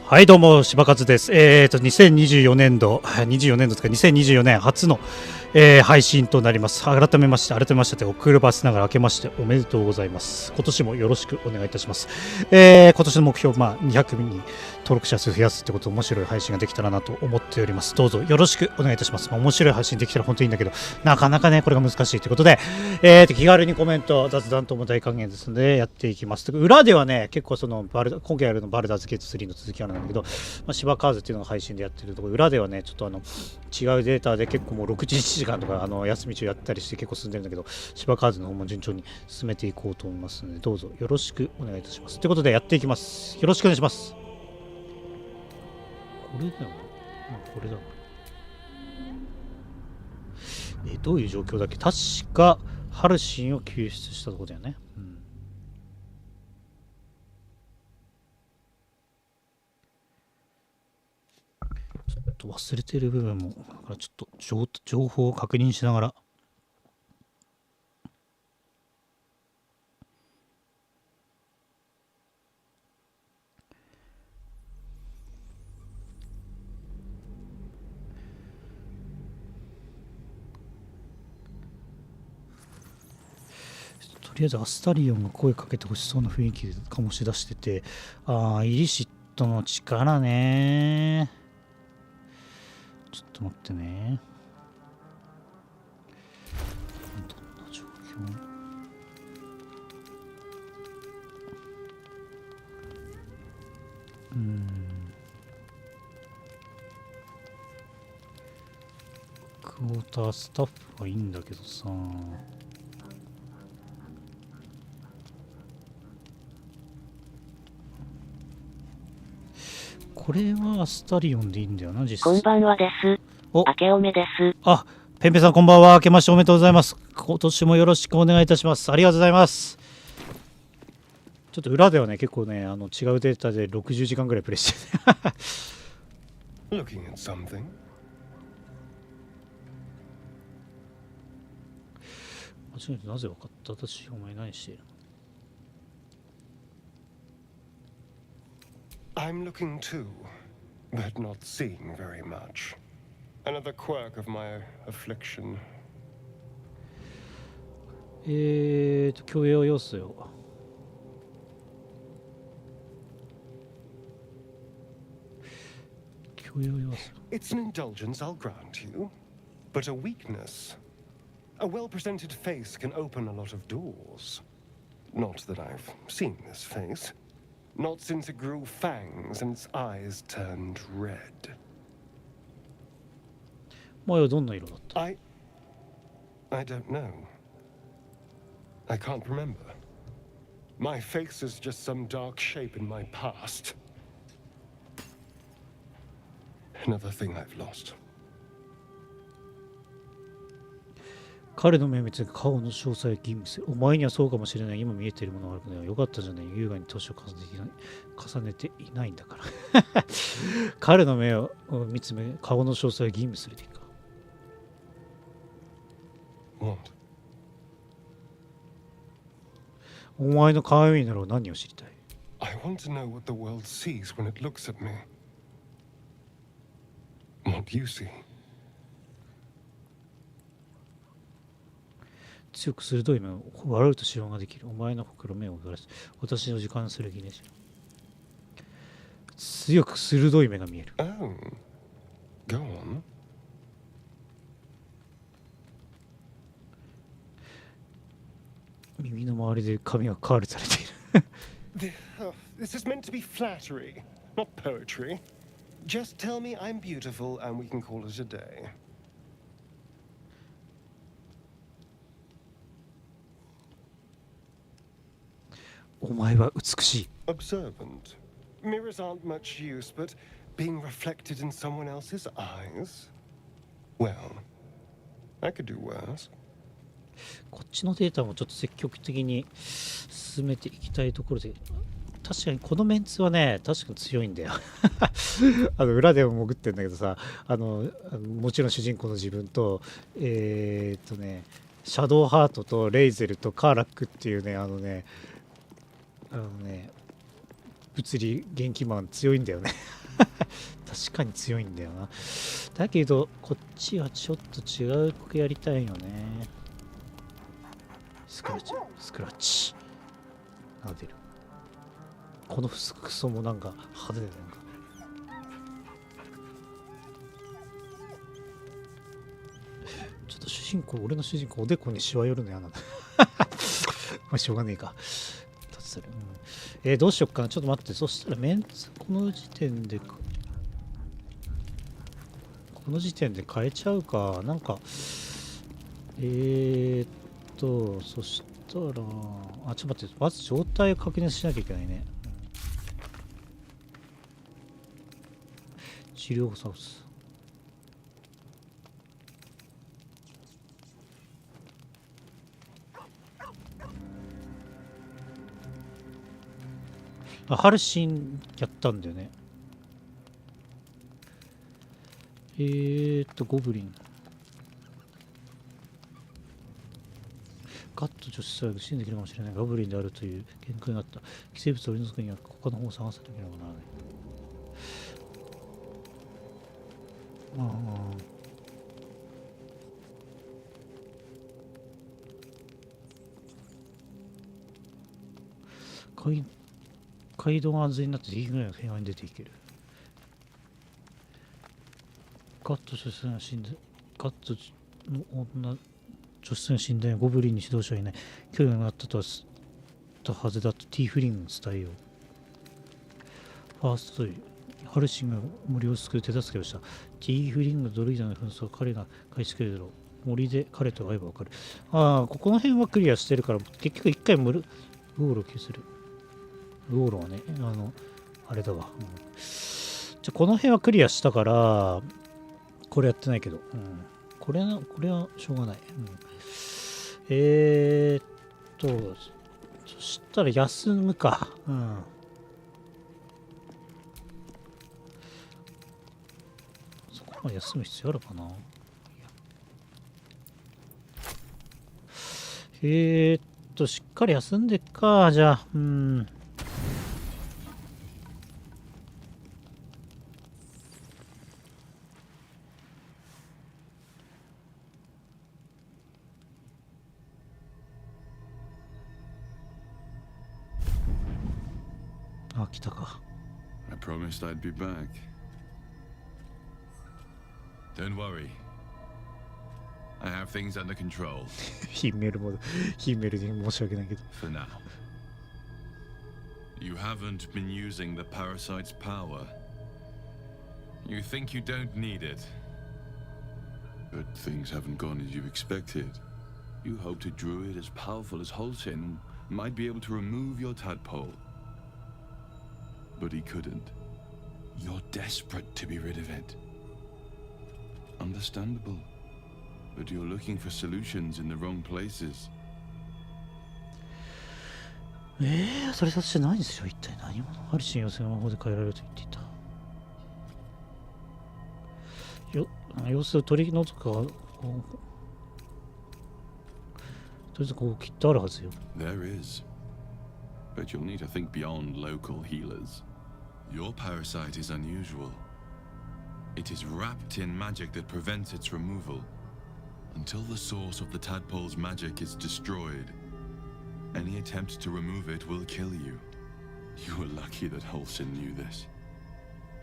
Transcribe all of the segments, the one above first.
はい、どうも、しばかずです。2024年度、24年度とか2024年初の、配信となります。改めまして、遅ればせながらあけましておめでとうございます。今年もよろしくお願いいたします。今年の目標、200人に登録者数増やすってこと、面白い配信ができたらなと思っております。どうぞよろしくお願いいたします。面白い配信できたら本当にいいんだけど、なかなかね、これが難しいということで、気軽にコメント、雑談等も大歓迎ですので、やっていきます。裏ではね、結構その今回やるのバルダーズゲート3の続きなんだけど、しばかずっていうのが配信でやってるところ、裏ではね、ちょっと違うデータで結構もう6、7時間とか休み中やったりして結構進んでるんだけど、しばかずの方も順調に進めていこうと思いますので、どうぞよろしくお願いいたします。ということでやっていきます。よろしくお願いします。これだよな。これだな。どういう状況だっけ？確か、ハルシンを救出したところだよね。ちょっと忘れてる部分も、だからちょっと情報を確認しながら。とりあえずアスタリオンが声かけてほしそうな雰囲気醸し出してて、イリシッドの力ね。ちょっと待ってね。どんな状況？クォータースタッフはいいんだけどさ。これはアスタリオンでいいんだよな、実際。こんばんはです。明けおめです。ペンペさんこんばんは。明けましておめでとうございます。今年もよろしくお願いいたします。ありがとうございます。ちょっと裏ではね、結構ね、違うデータで60時間ぐらいプレイしてる。Looking at something? 間違えてなぜ分かった？私、お前何しているの？ I'm looking too, but not seeing very much. Another quirk of my affliction. 教養要素よ。教養要素。It's an indulgence, I'll grant you, but a weakness. A well-presented face can open a lot of doors. Not that I've seen this face.Not since it grew fangs and its eyes turned red. 前はどんな色だった？ I don't know. I can't remember. My face is just some dark shape in my past. Another thing I've lost. 彼の目を見つけ顔の詳細を吟味せ。お前にはそうかもしれない。今見えているものがあるけどよかったじゃない。優雅に年を重ねていないんだから彼の目を見つめ顔の詳細を吟味するでいいか。 What? お前の鏡になろう。何を知りたい？ I want to know what the world sees when it looks at me. What you see.強く鋭い目を笑うと指紋ができる。お前のほくろ目をガラス。私の時間する気ねし。強く鋭い目が見える。Oh, go on. 耳の周りで髪がカールされている。This is meant to be flattery, not poetry. Just tell me I'm beautiful and we can call it a day.お前は美しい。Observant. Mirrors aren't much use, but being reflected in someone else's eyes? Well, I could do worse. こっちのデータもちょっと積極的に進めていきたいところで、確かにこのメンツはね、確かに強いんだよ裏でも潜ってんだけどさ、もちろん主人公の自分と、シャドウハートとレイゼルとカーラックっていうね、物理元気マン強いんだよね確かに強いんだよな。だけどこっちはちょっと違う曲やりたいよね。スクラッチなでる。この服装もなんか派手だよ。なんかちょっと俺の主人公おでこにしわ寄るの嫌なんだまあしょうがねえか。どうしよっかな。ちょっと待って。そしたらメンツこの時点で変えちゃうか。なんかそしたらちょっと待って。まず状態を確認しなきゃいけないね。治療サウス。ハルシンやったんだよね。ゴブリン。ガット女子さえ支援できるかもしれない。ゴブリンであるという限界があった。寄生物を取り除くには他の方を探さなければならない。街道が安全になっていいぐらいの平和に出ていける。ガット女子さんが死んで、ガットの女女子さんが死んだよ。ゴブリンに指導者はいない。距離があったとははずだとティーフリングに伝えよう。ファーストトイレ。ハルシンが森を救う手助けをした。ティーフリングドルイダの紛争は彼が返してくれるだろう。森で彼と会えばわかる。ここの辺はクリアしてるから、結局一回ウォールを消せる。ウォールはね、あれだわ。じゃこの辺はクリアしたから、これやってないけど。これはしょうがない。そしたら休むか。そこまで休む必要あるかな。しっかり休んでっか。じゃあ、来たか。I promised I'd be back. Don't worry. I have things under control. ヒンメルに申し訳ないけど。For now. You haven't been using the parasite's power. You think you don't need it. But things haven't gone as you expected. You hoped a druid as powerful as Holsin might be able to remove your tadpole. But he couldn't. You're desperate to be rid of it. Understandable. But you're looking for solutions in the wrong places. それさして何ですよ。一体何者。ハルシン要請の魔法で変えられると言っていた。要請を取り除くか、とりあえずこうきっとあるはずよ。There is. But you'll need to think beyond local healers. Your parasite is unusual. It is wrapped in magic that prevents its removal. Until the source of the tadpole's magic is destroyed, any attempt to remove it will kill you. You were lucky that Holson knew this.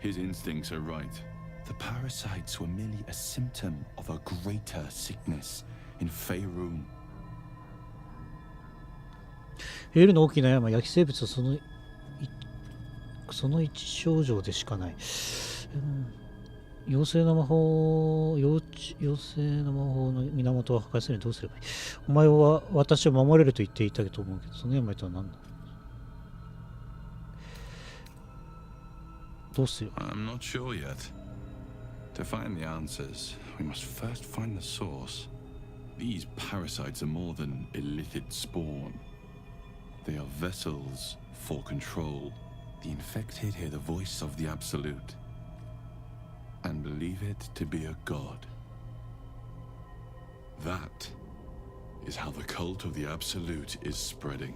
His instincts are right. The parasites were merely a symptom of a greater sickness in Faerun. エルの大きな山、焼き生物はその一症状でしかない。妖精の魔法の源を破壊するにどうすればいい。お前は私を守れると言っていたと思うけど、その病とは何だ。どうすよ。I'm not sure yet. To find the answers, we must first find the source. These parasites are more than illicit spawn. They are vessels for control. The infected hear the voice of the Absolute and believe it to be a god. That is how the cult of the Absolute is spreading.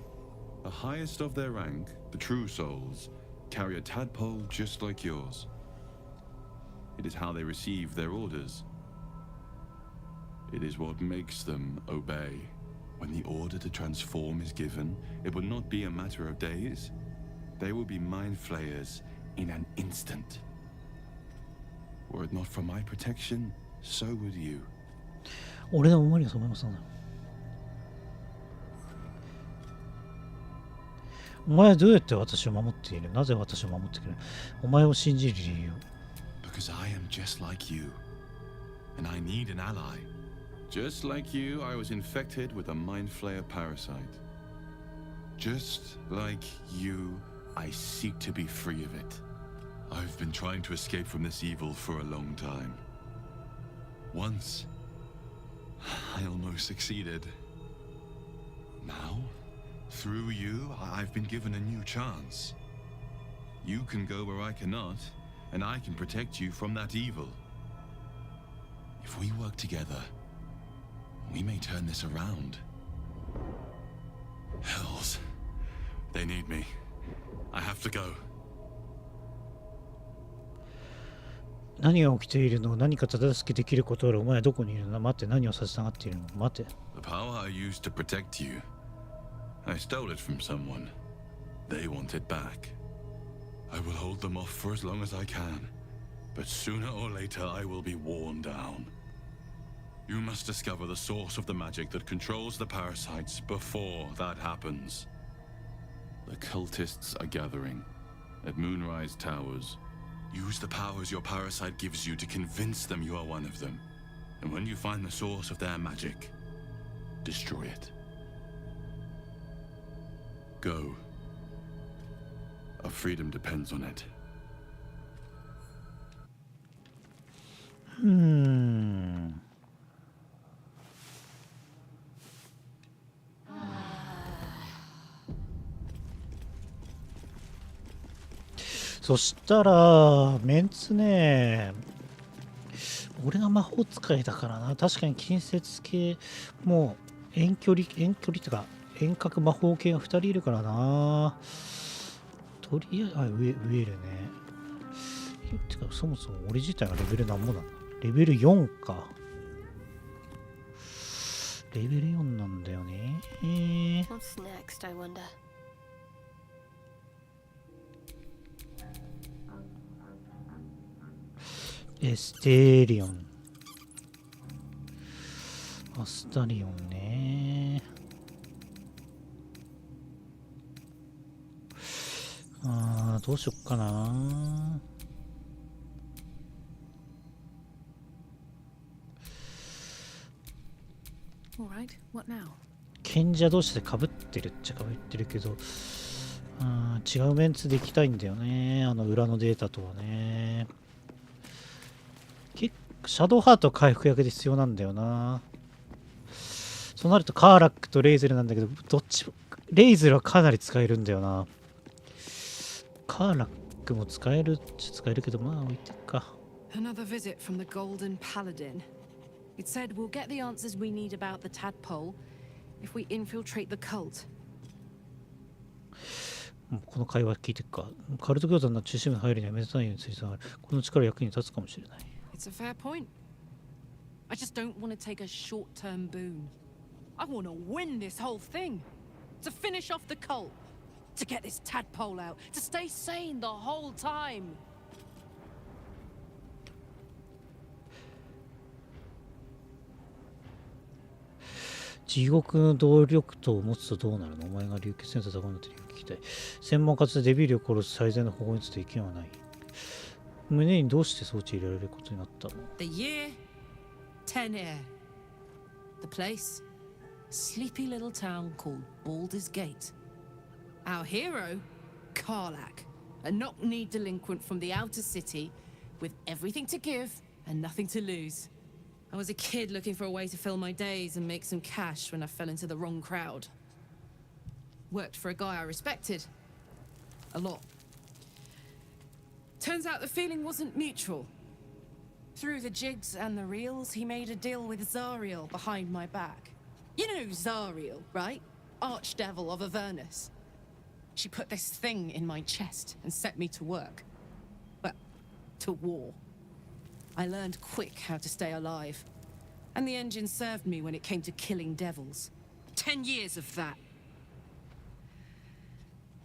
The highest of their rank, the true souls, carry a tadpole just like yours. It is how they receive their orders. It is what makes them obey. When the order to transform is given, it will not be a matter of days. They will be mind flayers in an instant. Were it not for my protection, so would you. 俺の思いがそう思いますね。お前はどうやって私を守っている？なぜ私を守ってくれる？お前を信じる理由。Because I am just like you, and I need an ally. Just like you, I was infected with a mind flayer parasite. Just like you, I seek to be free of it. I've been trying to escape from this evil for a long time. Once, I almost succeeded. Now, through you, I've been given a new chance. You can go where I cannot, and I can protect you from that evil. If we work together, we may turn this around. Hells. They need me. I have to go. 何が起きているの？何か手助けできることある？お前はどこにいるの？待って、何をさせたがっているの？待って。The power I used to protect you, I stole it from someone. They want it back. I will hold them off for as long as I can, but sooner or later I will be worn down. You must discover the source of the magic that controls the parasites before that happens. The cultists are gathering at Moonrise Towers. Use the powers your parasite gives you to convince them you are one of them. And when you find the source of their magic, destroy it. Go. Our freedom depends on it. そしたらメンツね、俺が魔法使いだからな。確かに近接系もう遠距離とか遠隔魔法系が2人いるからな。とりあえずウェルね。てかそもそも俺自体がレベル何もだな。レベル4か。レベル4なんだよね。What's next, I wonder? エステーリオン。アスタリオンね。どうしよっかな。Alright, what now? 賢者同士で被ってるっちゃ被ってるけど、違うメンツで行きたいんだよね。裏のデータとはね。シャドウハート回復役で必要なんだよな。そうなるとカーラックとレイゼルなんだけど、どっちもレイゼルはかなり使えるんだよな。カーラックも使えるっちゃ使えるけど、まあ置いてっか。Another visit from the Golden Paladin. It said we'll get the answers we need about the tadpole if we infiltrate the cult. この会話聞いてっか。カルト教団の中心部に入るには目立たないように推算がある。この力役に立つかもしれない。It's a fair point. I just don't want to take a short-term boon. I want to win this whole thing. To finish off the cult. To get this tadpole out. To stay sane the whole time. 地獄の動力とを持つとどうなるの？お前が流血センサー高めてるように聞きたい。専門家とデビルを殺す最善の方法について意見はない。胸にどうして装置入れられることになったの？ The year, 10 air. The place, sleepy little town called Baldur's Gate. Our hero, Karlak, a knock-kneed delinquent from the outer city with everything to give and nothing to lose. I was a kid looking for a way to fill my days and make some cash when I fell into the wrong crowd. Worked for a guy I respected. A lot. Turns out the feeling wasn't mutual. Through the jigs and the reels, he made a deal with Zariel behind my back. You know Zariel, right? Archdevil of Avernus. She put this thing in my chest and set me to work. Well, to war. I learned quick how to stay alive. And the engine served me when it came to killing devils. 10 years of that.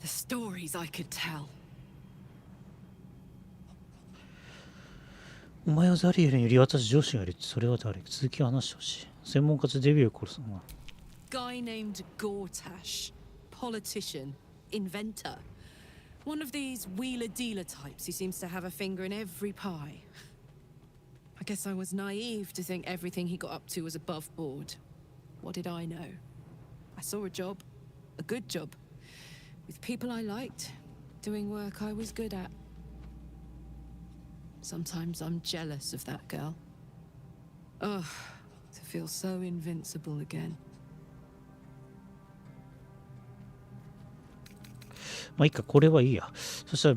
The stories I could tell. お前はザリエルにより私上司がいるってそれは誰？続きを話してほしい。専門家でデビューを殺すのは Guy named Gortash. Politician. Inventor. One of these wheeler-dealer types who seems to have a finger in every pie. I guess I was naive to think everything he got up to was above board. What did I know? I saw a job. A good job. With people I liked. Doing work I was good at. Sometimes I'm jealous of that girl. Ugh, to feel so invincible again. まあいいか、これはいいや。そしたら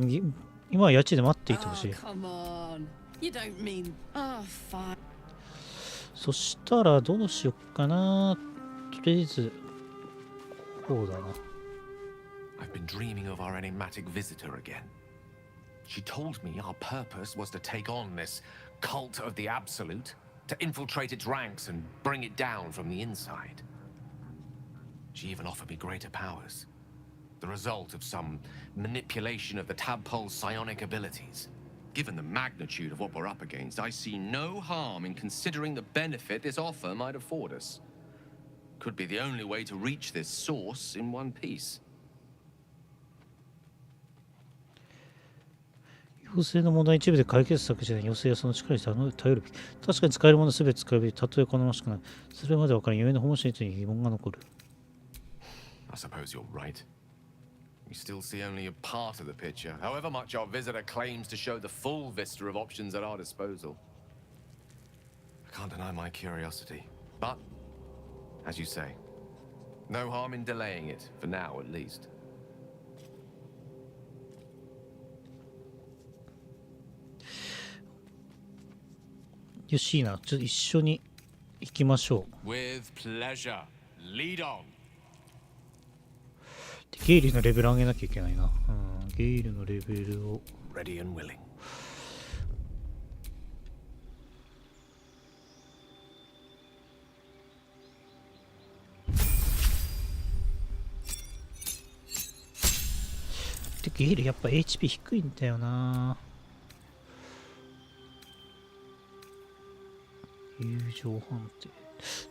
今は家賃で待っていてほしい。Oh, come on. You don't mean... Oh, fine. そしたらどうしよっかな。とりあえずこうだな。I've been dreaming of our enigmatic visitor again. She told me our purpose was to take on this cult of the Absolute, to infiltrate its ranks and bring it down from the inside. She even offered me greater powers, the result of some manipulation of the tadpole's psionic abilities. Given the magnitude of what we're up against, I see no harm in considering the benefit this offer might afford us. Could be the only way to reach this source in one piece. 妖精の問題一部で解決策じゃない妖精やその力に頼るべき。確かに使えるものすべて使うべき。たとえ好ましくない。それまで分からん。ゆえの本心に疑問が残る。I suppose you're right. We still see only a part of the picture, however much our visitor claims to show the full vista of options at our disposal. I can't deny my curiosity, but, as you say, no harm in delaying it, for now at least. よし、いいな。ちょっと一緒に行きましょう。With pleasure. Lead on. ゲイルのレベル上げなきゃいけないな。ゲイルのレベルを。Ready and willing. で、ゲイルやっぱ HP 低いんだよな。友情判定。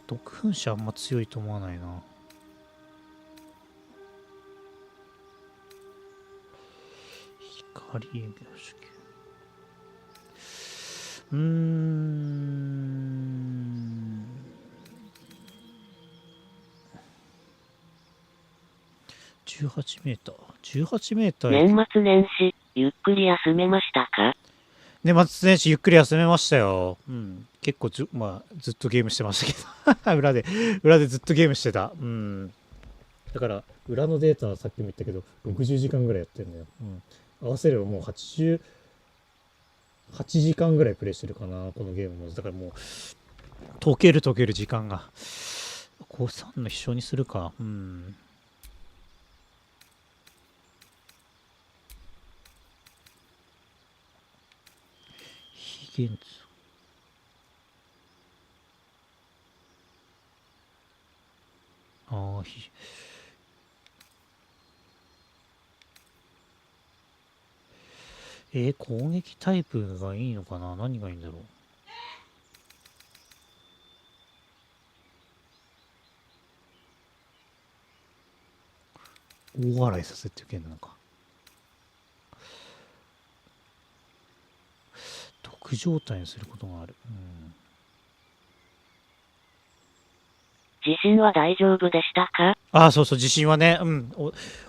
毒噴射あんま強いと思わないな。光影響手球。18メーター。18メーター。年末年始、ゆっくり休めましたか？年末年始ゆっくり休めましたよ。結構ずっとゲームしてましたけど裏でずっとゲームしてた。だから裏のデータはさっきも言ったけど60時間ぐらいやってるんだよ。合わせればもう88時間ぐらいプレイしてるかな、このゲームも。だからもう溶ける時間が。こう3の秘書にするか。非現像。攻撃タイプがいいのかな。何がいいんだろう。大笑いさせていけんのか。毒状態にすることがある。地震は大丈夫でしたか？そうそう、地震はね、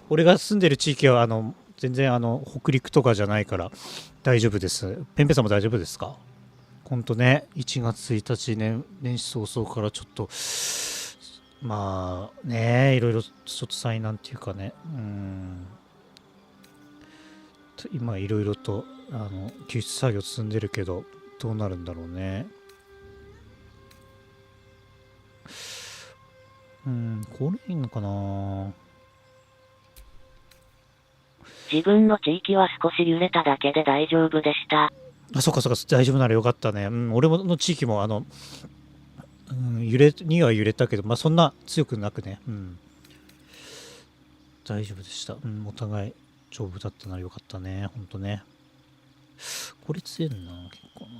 俺が住んでる地域は全然北陸とかじゃないから大丈夫です。ペンペさんも大丈夫ですか？ほんとね、1月1日年始早々からちょっとまあね、いろいろちょっと災難っていうかね、今いろいろと救出作業進んでるけどどうなるんだろうね。これいいのかな。自分の地域は少し揺れただけで大丈夫でした。あ、そっかそっか、大丈夫ならよかったね。俺の地域も揺れには揺れたけど、まあそんな強くなくね。大丈夫でした。お互い丈夫だったならよかったね。ほんとね。これ強いな、結構な。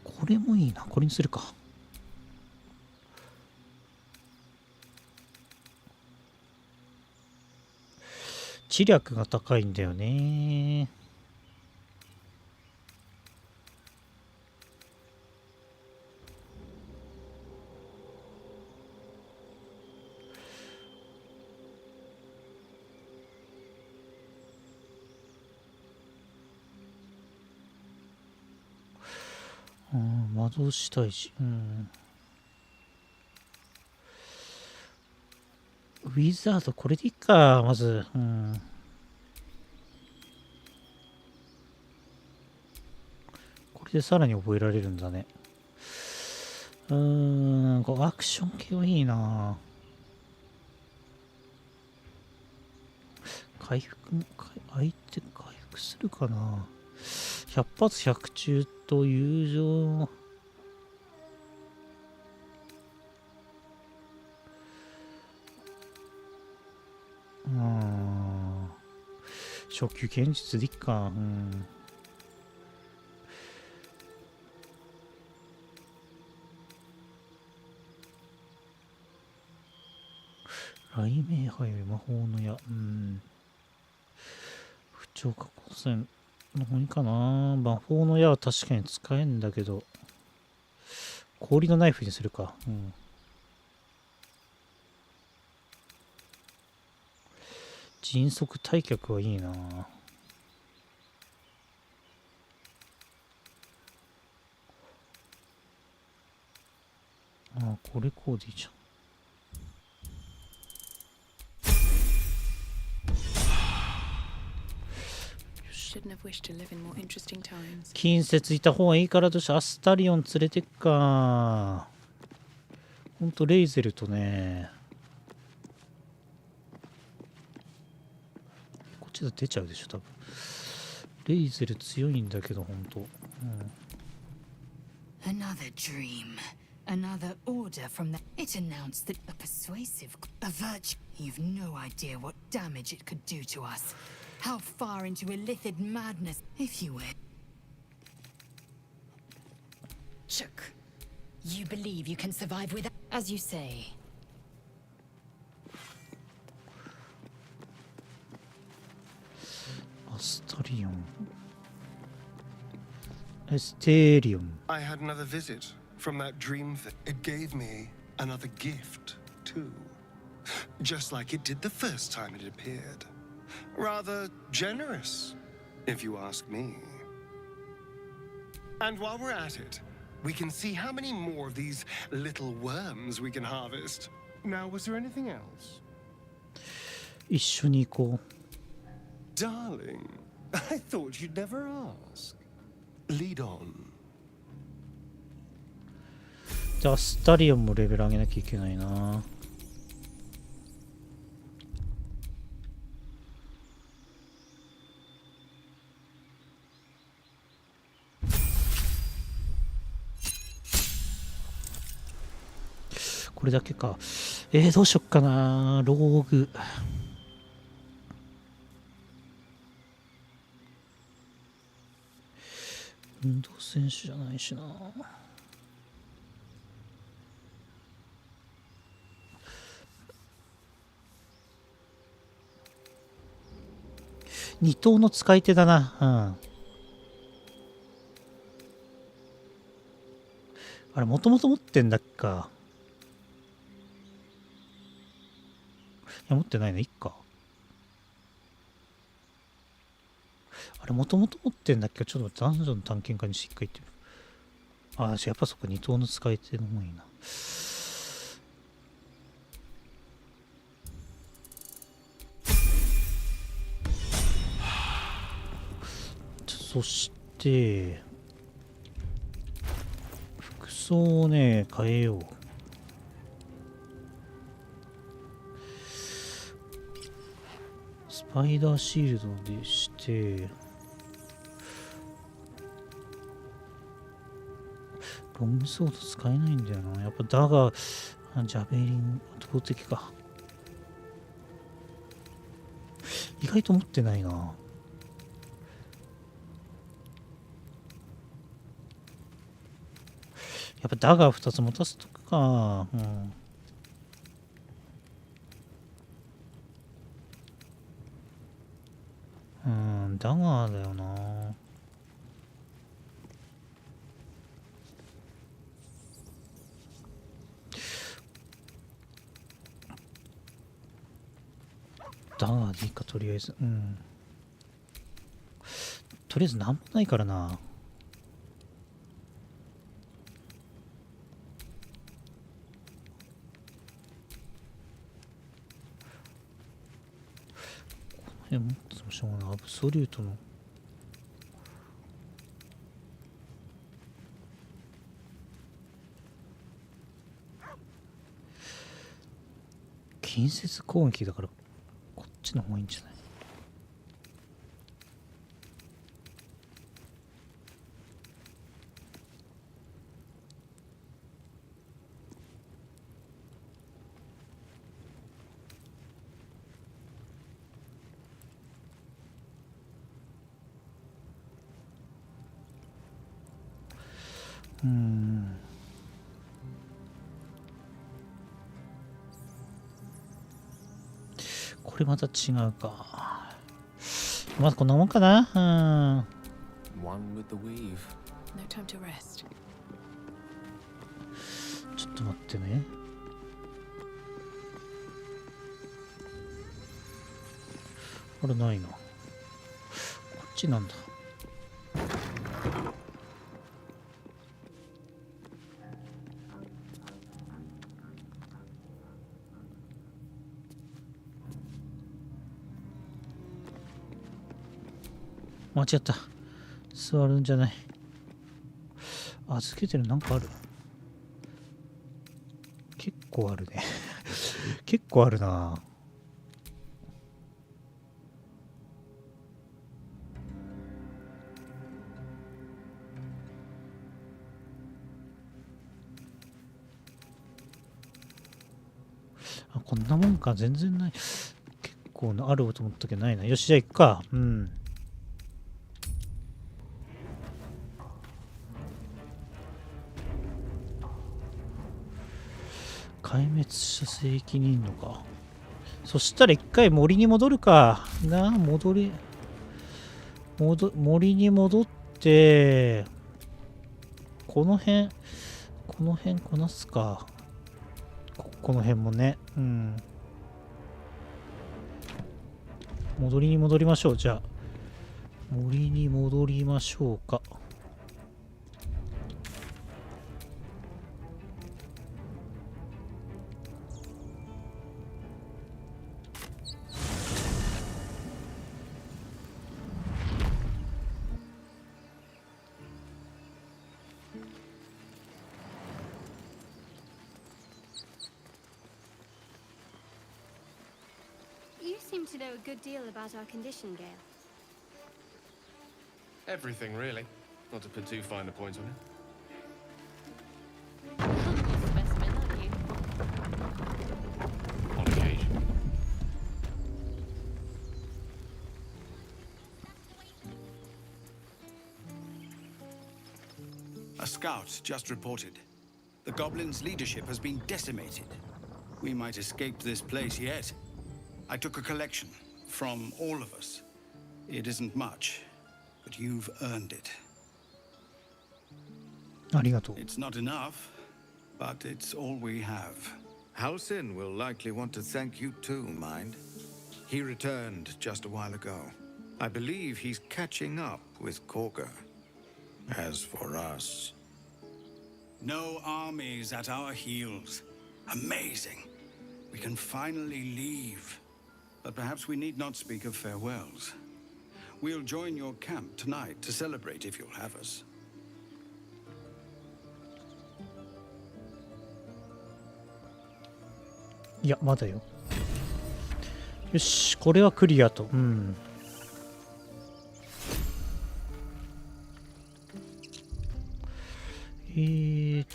これもいいな。これにするか。知略が高いんだよね。魔導士退治。ウィザード、これでいいか、まず。これでさらに覚えられるんだね。アクション系はいいな。相手回復するかな。100発100中と友情。初級現実でいっか。雷鳴ハイウェイ、魔法の矢。不調化光線の方にかな。魔法の矢は確かに使えんだけど、氷のナイフにするか。迅速退却はいいな。これこうでいいじゃん。近接いた方がいいからとしてアスタリオン連れてっか。ほんとレイゼルとね、こっちだと出ちゃうでしょ多分。レイゼル強いんだけどほんと。Another dream. Another order from the... It announced that a persuasive... A virtue... You've no idea what damage it could do to us. How far into illithid madness, if you were... Shook. You believe you can survive without... As you say. Astarion. Asterion. I had another visit from that dream thing. It gave me another gift, too. Just like it did the first time it appeared. Rather generous, if you ask me. And while we're at it, we can see how many more of these little worms we can harvest. Now, was there anything else? 一緒に行こう。 Darling, I thought you'd never ask. Lead on. じゃあアスタリオンもレベル上げなきゃいけないな。これだけか。どうしよっかな。ローグ。運動選手じゃないしな。二等の使い手だな。あれ、もともと持ってんだっけか。いや、持ってないの、いっか。あれ、もともと持ってんだっけ。ちょっと待って、ダンジョンの探検家にしっかり言ってみる。やっぱそっか、二等の使い手の方がいいな。そして、複装をね変えよう。スパイダーシールドでして、ロングソード使えないんだよな。やっぱダガー、ジャベリン投擲か。意外と持ってないな。やっぱダガー2つ持たせとくか。ダガーだよな。ダガーでいいか、とりあえず。とりあえずなんもないからな。この辺持ってもしょうがない。アブソリュートの。近接攻撃だからこっちの方がいいんじゃない？これまた違うか。まずこんなもんかな。One with the weave. No time to rest. ちょっと待ってね。これないな。こっちなんだ。間違った。座るんじゃない。預けてるなんかある。結構あるね。結構あるな。あ、こんなもんか。全然ない。結構あると思ったけどないな。よし、じゃあ行くか。壊滅した聖域にいんのか。そしたら一回森に戻るかな。森に戻って、この辺こなすか。この辺もね。森に戻りましょう。じゃあ森に戻りましょうか。You seem to know a good deal about our condition, Gale. Everything, really. Not to put too fine a point on it. Humble specimen, aren't you? On occasion. A scout just reported. The goblins' leadership has been decimated. We might escape this place yet. I took a collection from all of us. It isn't much, but you've earned it. ありがとう。 It's not enough, but it's all we have. Halsin will likely want to thank you too, Mind. He returned just a while ago. I believe he's catching up with Korga. As for us... No armies at our heels. Amazing. We can finally leave. But perhaps we need not speak of farewells. We'll join your camp tonight to celebrate if you'll have us. いやまだよ。よし、これはクリアと。避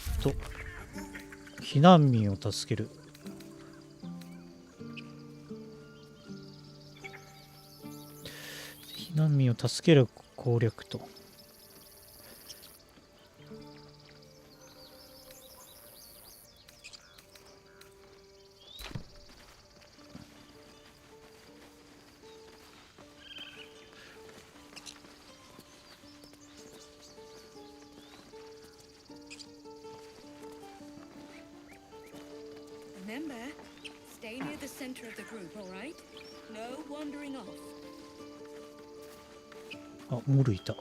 難民を助ける。避難民を助ける攻略と。Remember, stay near the center of the group, all right? No wandering off. あ、モルいた。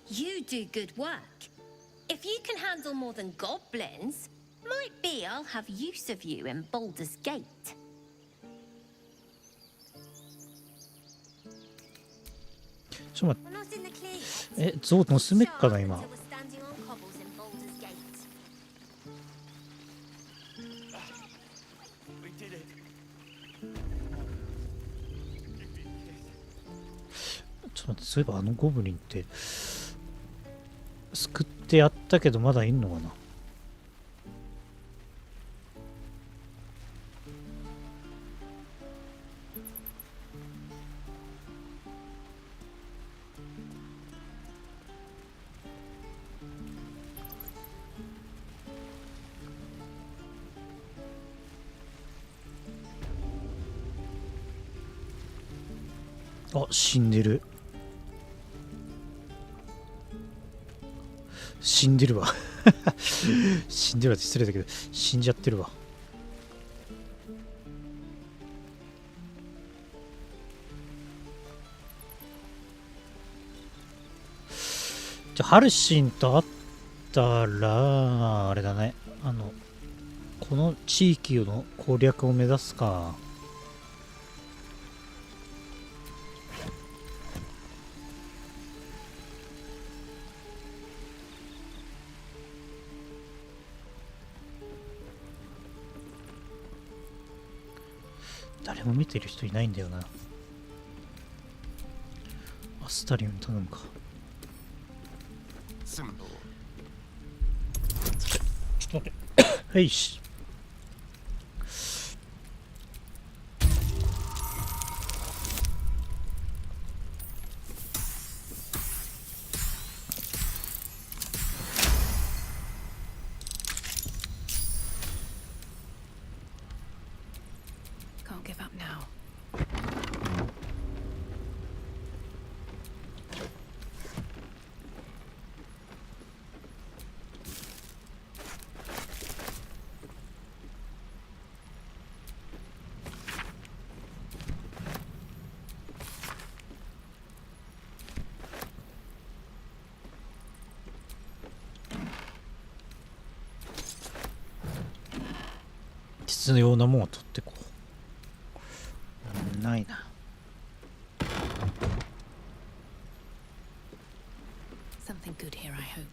You do good work. If you can handle more than goblins, might be I'll have use of you in Baldur's Gate. ちょっと待って。ゾウ娘っかな今。ちょっと待って、そういえばあのゴブリンって救ってやったけどまだいんのかな。あ、死んでる。死んでるわ。死んでるわって失礼だけど、死んじゃってるわ。じゃあ、ハルシンと会ったら、あれだね。この地域の攻略を目指すか。誰も見てる人いないんだよな。アスタリオン頼むか。ちょっと待って。はいし。Can't give up now. 必要なものを取ってこう。ないな。Something good here, I hope.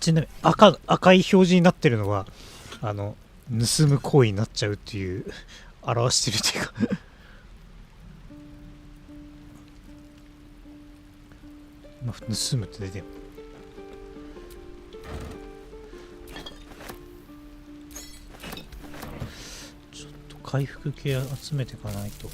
ちなみに赤い表示になってるのは盗む行為になっちゃうっていう表してるっていうか今盗むって出てる。ちょっと回復系集めていかないと。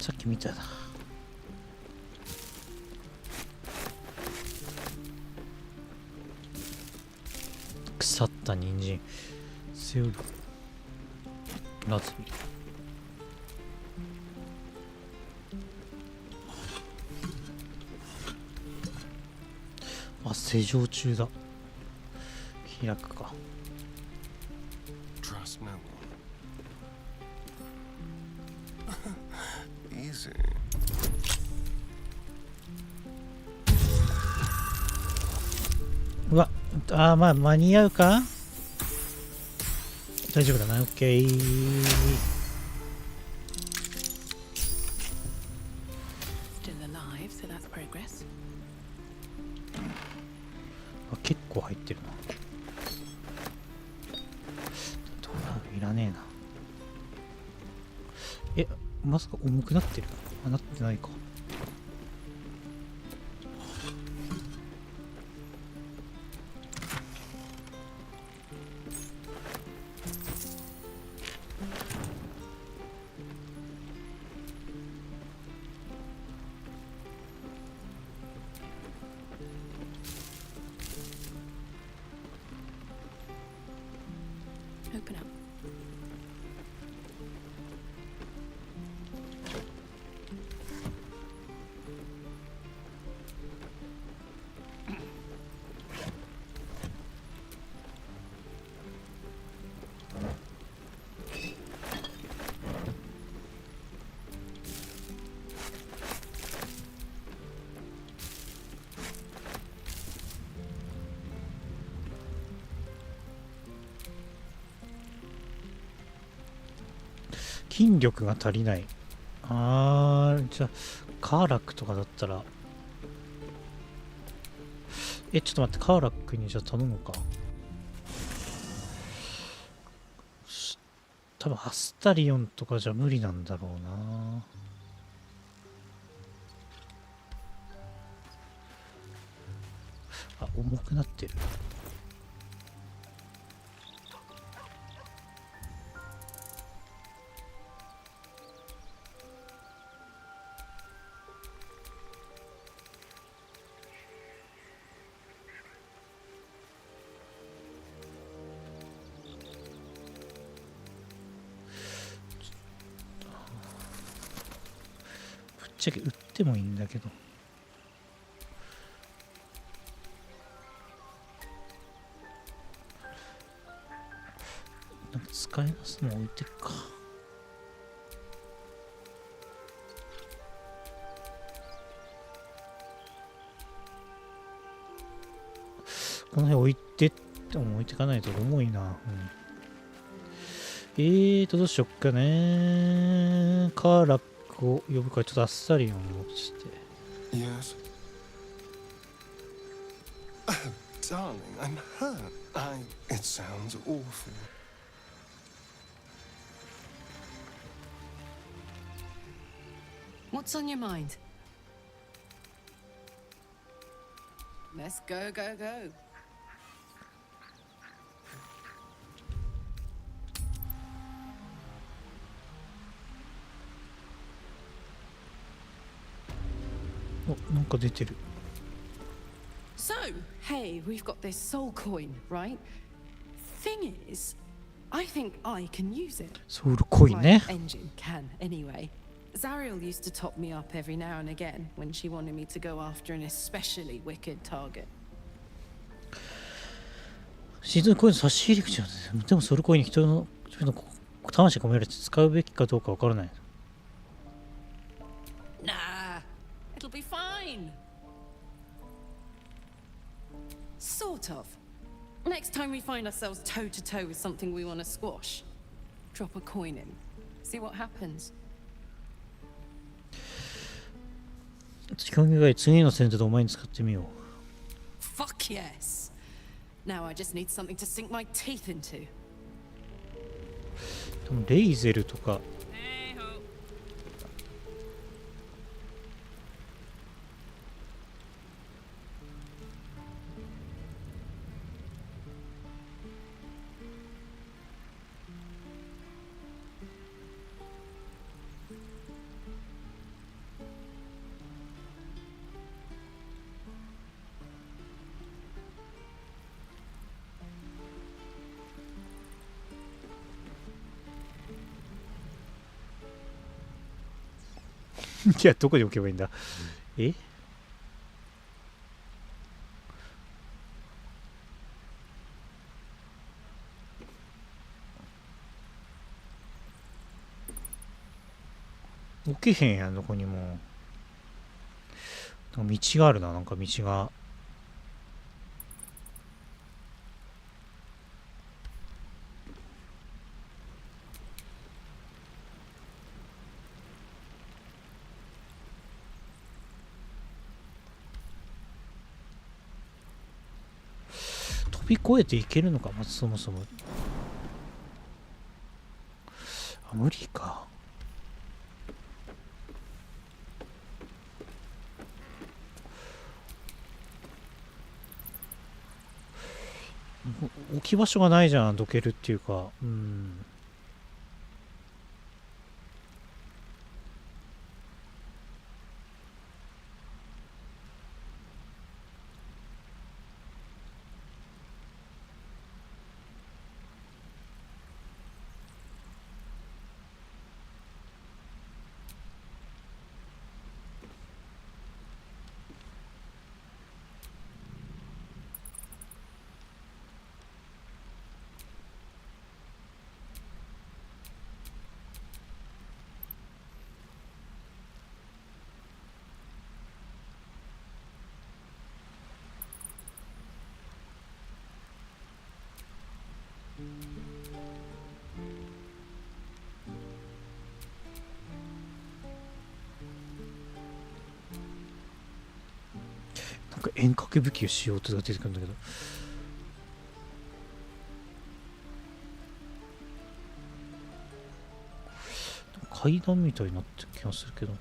さっき見たな。腐った人参。背負うラズベリー。あ、施錠中だ。開くか。Trust no one. Easy. うわ、まあ間に合うか。大丈夫だな。オッケー。あ、結構入ってるな。ドラいらねえな。まさか重くなってる？あ、なってないか。Open up. 筋力が足りない。じゃあカーラックとかだったら、ちょっと待って、カーラックにじゃあ頼むか。多分アスタリオンとかじゃ無理なんだろうな。あ、重くなってる。ぶっちゃけ売ってもいいんだけど。なんか使いますの置いてっか。この辺置いてっても置いてかないと重いな。どうしよっかね。カーラックを呼ぶからちょっとあっさりを落ちて。Yes. Oh, darling, I'm hurt. It sounds awful. What's on your mind? Let's go, go, go.お、なんか出てる。 So, hey, we've got this soul coin, right? Thing is, I think I can use it. ソウルコインね。 My engine can, anyway. Zariel used to top me up every now and again when she wanted me to go after an especially wicked target. シーズンコインの差し入れ口なんです。でもソウルコインに人の魂が込められて使うべきかどうかわからない。 Nah, it'll be fine. Sort of. Next time we find ourselves toe to toe with something we want to squash, drop a coin in. See what happens. 興味深い。次の戦闘でお前に使ってみよう。 Fuck yes. Now I just need something to sink my teeth into. でもレイゼルとか。 Hey いや、どこに置けばいいんだ。置けへんやん、どこにも。なんか道があるな、なんか道が。飛び越えていけるのか、まずそもそも。あ、無理か。置き場所がないじゃん、どけるっていうか。なんか遠隔武器をしようと出てくるんだけど。階段みたいになってる気がするけど。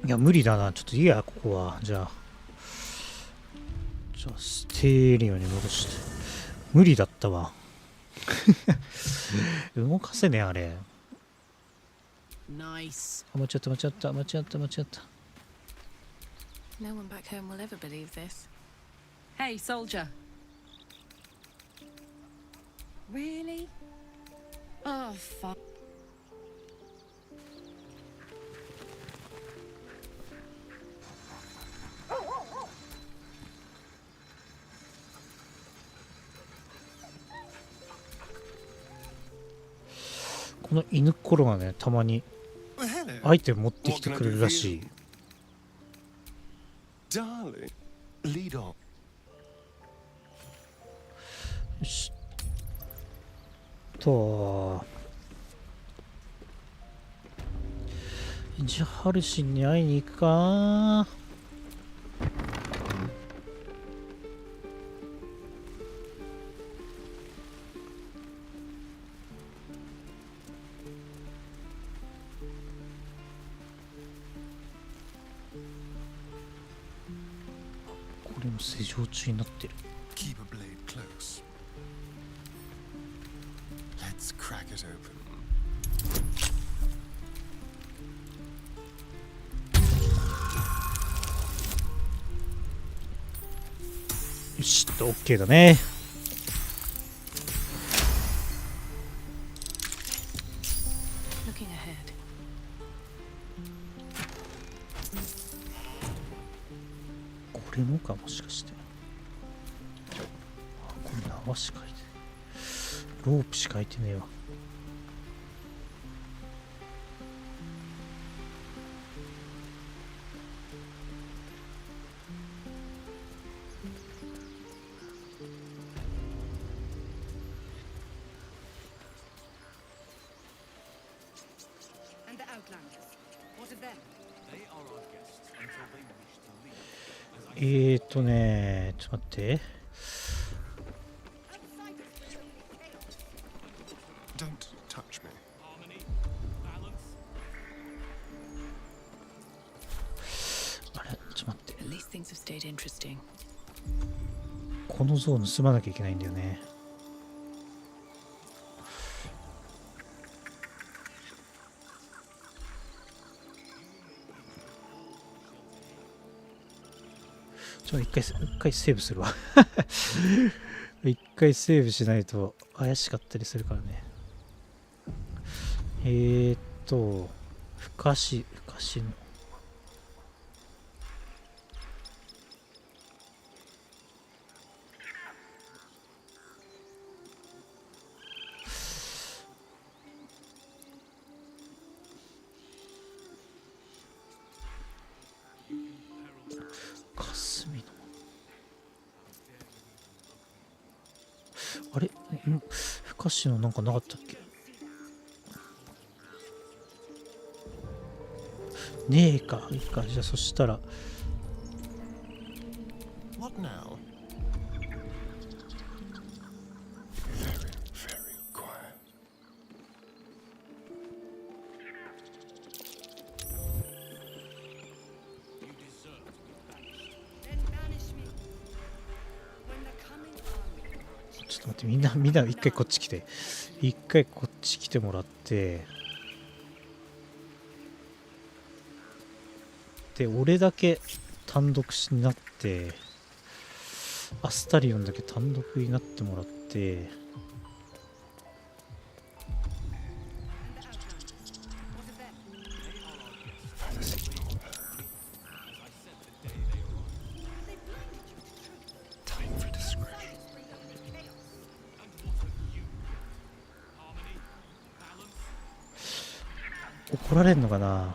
いや、無理だな。ちょっといいや、ここは。じゃあステーリオに戻して。無理だったわ。動かせね、あれ。ナイス。間違った。No one back home will ever believe this. Hey, soldier. Really? Oh, fuck. この犬っころがね、たまにアイテム持ってきてくれるらしい。Darling, lead on. よしと。じゃあ、ハルシンに会いに行くか。これも施錠中になってる。 Keep a blade close. Let's crack it open. よしっと OK だね。Looking ahead. これのか、もしかして。あ、これ縄しかいてロープしかいてねえわ。ちょっと待って。Don't touch me. あれ、ちょっと待って。 At least things have stayed interesting. この像を盗まなきゃいけないんだよね。一回セーブするわ。一回セーブしないと怪しかったりするからね。ふかしの。あれ、ふかしのなんかなかったっけ？ねえか。いいか。じゃあそしたら。What now? Very quiet. Then banish me. When the coming army ちょっと待って、みんな一回こっち来て。一回こっち来てもらって。で、俺だけ単独になって、アスタリオンだけ単独になってもらって、怒られんのかな。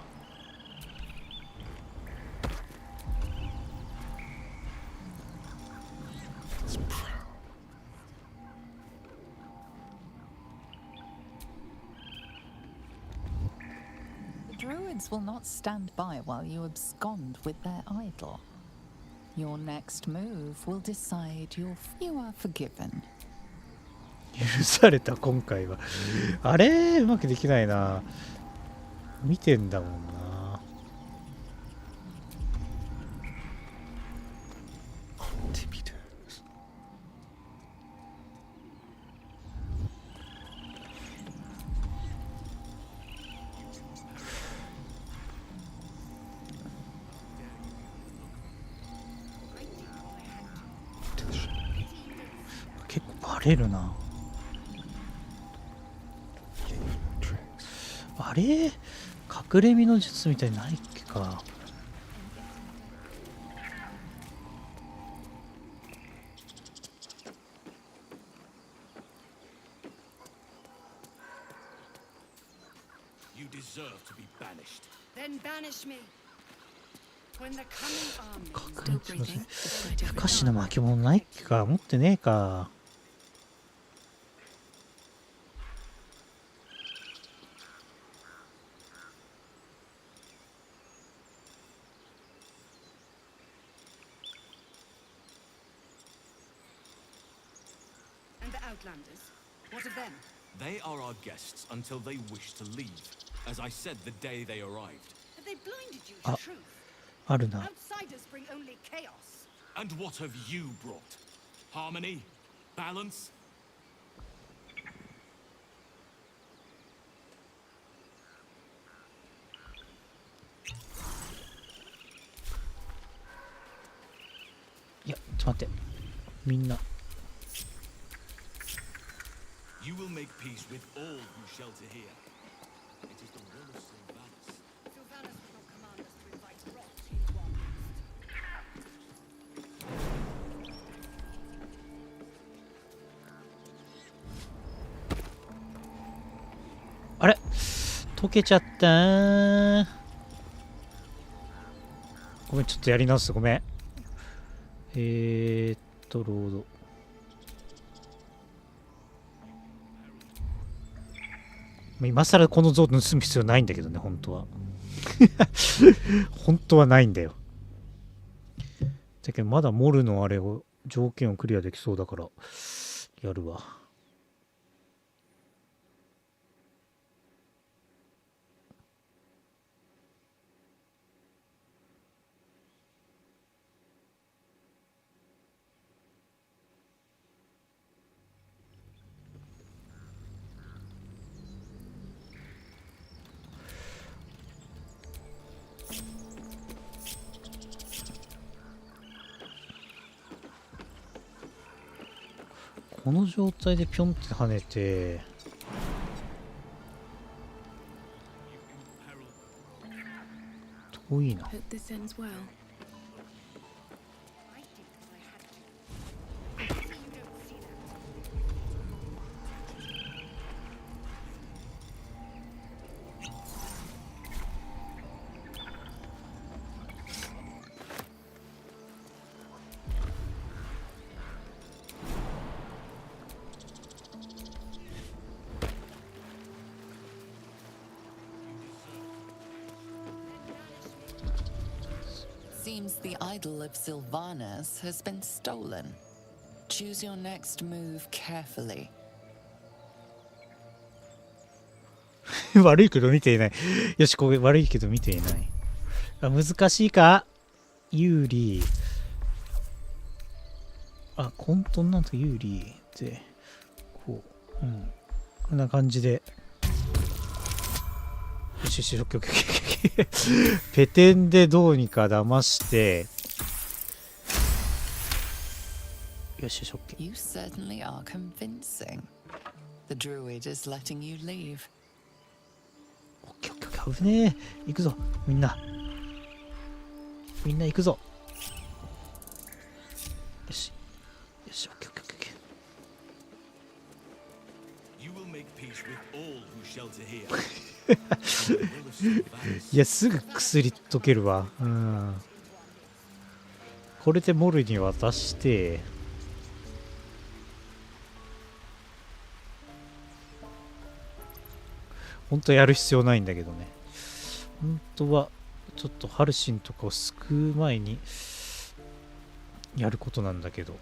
Will not stand by while you abscond with their idol. Your next move will decide you are forgiven. 許された今回は。あれうまくできないな。見てんだもんな。結構バレるな。あれ隠れ身の術みたいにないっけか。ふかしの巻物ないっけか。持ってねえか。What of them? They are our guests until they wish to leave, as I said the day they arrived. Have they blinded you to truth? あるな。 Outsiders bring only chaos. And what have you brought? Harmony? Balance? いや、ちょっと待って。みんな。You will make peace with all who shelter here. It is the will of Sylvanus. Sylvanus will not command us to invite rot into our midst. あれ溶けちゃったー。ごめん、ちょっとやり直す。ごめん。ロード。今更この像盗む必要ないんだけどね、本当は。本当はないんだよ。だけどまだモルのあれを条件をクリアできそうだからやるわ。この状態でピョンって跳ねて、遠いな。 Hope this ends well. Seems the idol of Sylvanas has been stolen. Choose your next move carefully. 悪いけど見ていない。よし、これ悪いけど見ていない。あ、難しいか有利。あ、混沌なんと有利ってこう、こんな感じで。よしよし、オッケーオッケーオッケー。ペテンでどうにか騙して。よしよし、オッケー。You certainly are convincing. The druid is letting you leave. オッケーオッケーオッケー。危ねえ。行くぞ、みんな。みんな行くぞ。よし。よし、オッケーオッケーオッケー。You will make peace with all who shelter here. いや、すぐ薬溶けるわ。これでモルに渡して、本当はやる必要ないんだけどね。本当はちょっとハルシンとかを救う前にやることなんだけど。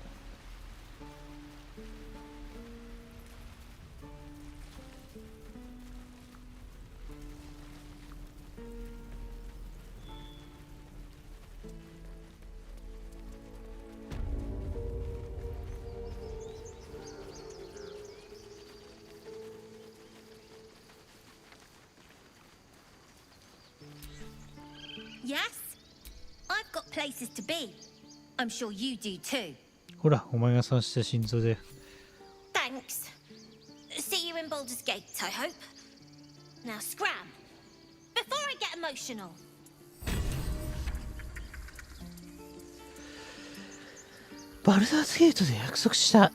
Yes? I've got places to be. I'm sure you do too. ほら、お前が察した心臓で。Thanks. See you in Baldur's Gate, I hope. Now scram. Before I get emotional. バルダーズゲートで約束した。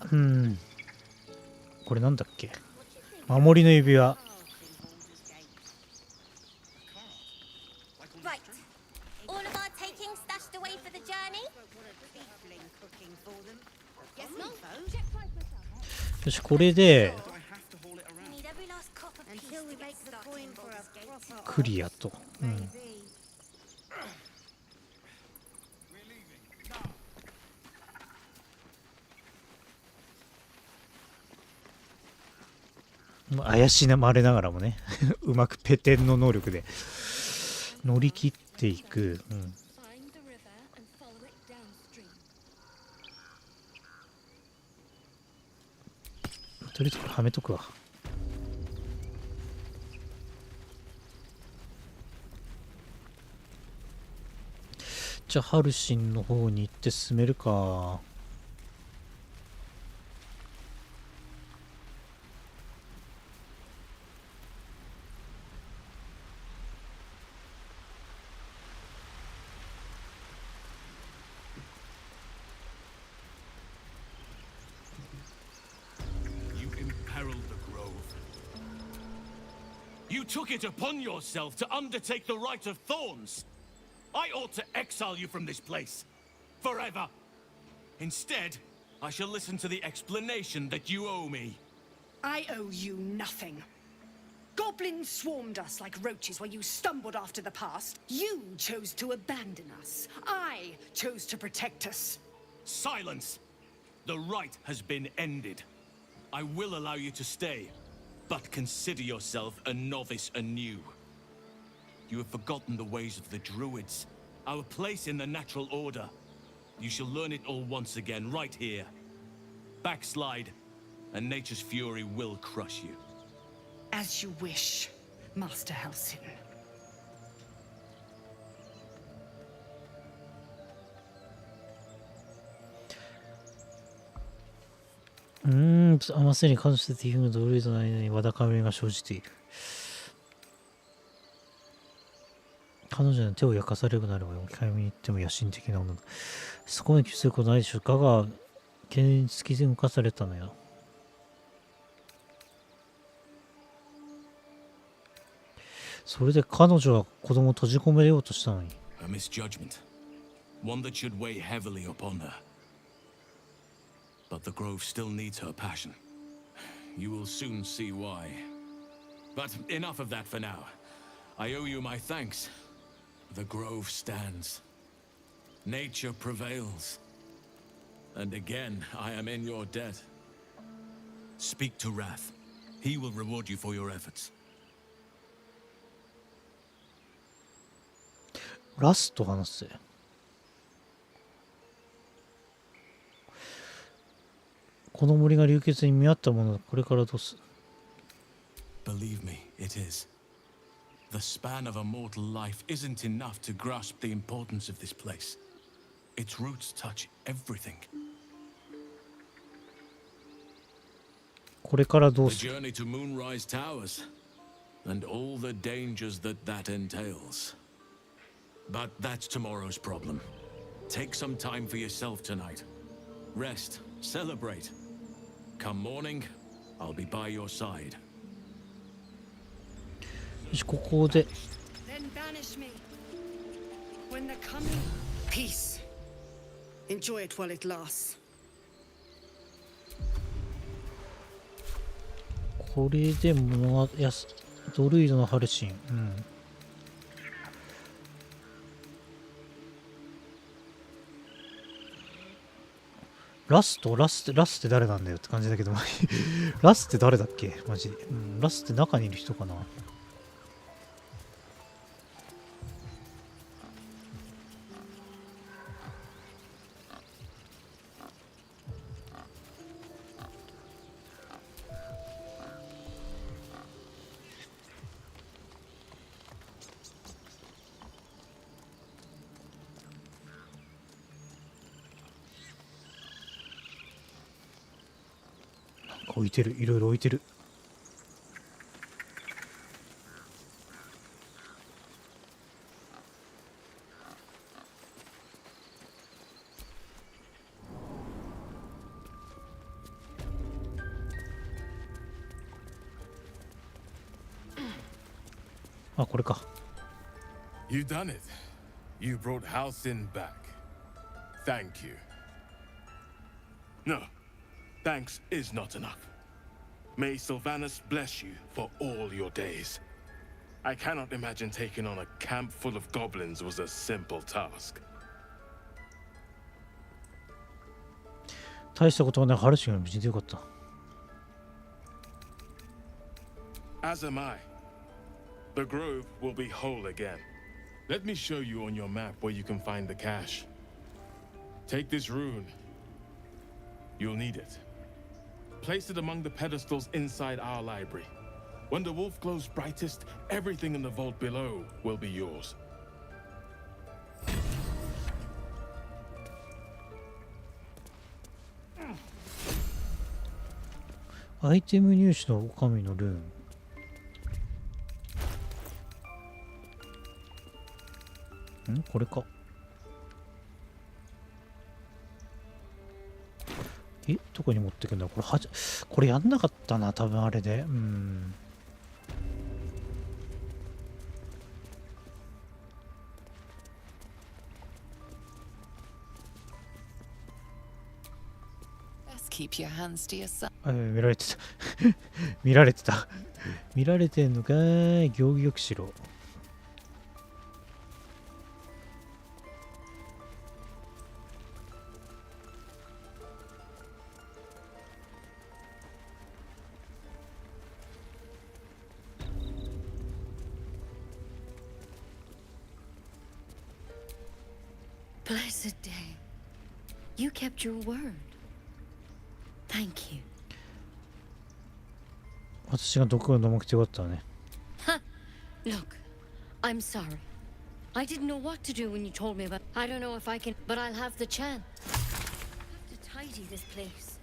これなんだっけ？守りの指輪。Right. All of our taking stashed away for the journey? よし、これでクリアと。怪しまれながらもねうまくペテンの能力で乗り切っていく、とりあえずこれはめとくわ。じゃあハルシンの方に行って進めるか。You took it upon yourself to undertake the Rite of Thorns. I ought to exile you from this place. Forever. Instead, I shall listen to the explanation that you owe me. I owe you nothing. Goblins swarmed us like roaches while you stumbled after the past. You chose to abandon us. I chose to protect us. Silence! The rite has been ended. I will allow you to stay. But consider yourself a novice anew. You have forgotten the ways of the druids, our place in the natural order. You shall learn it all once again, right here. Backslide, and nature's fury will crush you. As you wish, Master Halsin. まさに彼女というふうにドルイドの間にわだかまりが生じている。彼女の手を焼かされるならば、置き換えに行っても野心的なものだ。そこまで気づくことないでしょう。ガが現実的に動かされたのよ。それで彼女は子供を閉じ込めようとしたのに。A misjudgment, one that should weigh heavily upon her. But the Grove still needs her passion. You will soon see why. But enough of that for now. I owe you my thanks. The Grove stands. Nature prevails. And again, I am in your debt. Speak to Wrath. He will reward you for your efforts. ラスと話せ。この森が流血に見合ったものだ。これからどうする？ Believe me, it is. The span of a mortal life isn't enough to grasp the importance of this place. Its roots touch everything. これからどう The する？ journey to Moonrise Towers, and all the dangers that entails. But that's tomorrow's problem. Take some time for yourself tonight. Rest, celebrate. Come morning, I'll be by your side. よし、ここで。 Then banish me. When the coming peace. Enjoy it while it lasts. これでもドルイドのハルシン。うん。ラスって誰なんだよって感じだけどラスって誰だっけマジで、うん、ラスって中にいる人かな。置いてる、いろいろ置いてる。あ、これか。You done it. You brought Halcyon back. Thank you. No, thanks is not enough. May Sylvanus bless you for all your days. I cannot imagine taking on a camp full of goblins was a simple task. 大したことはない。ハルシンが無事でよかった。As am I. The grove will be whole again. Let me show you on your map where you can find the cache. Take this rune. You'll need it. Place it among the pedestals inside our library. When the wolf glows brightest, everything in the vault below will be yours. アイテム入手の神のルーン。これか。どこに持ってくんだこれ。これやんなかったな多分あれで。Keep your hands to yourself. 見られてた見られてた見られてんのかーい。行儀よくしろ。Blessed day. You kept your word. Thank you. 私が毒を飲まくてよかったね。Ha! Look, I'm sorry. I didn't know what to do when you told me about. I don't know if I can, but I'll have the chance. I have to tidy this place.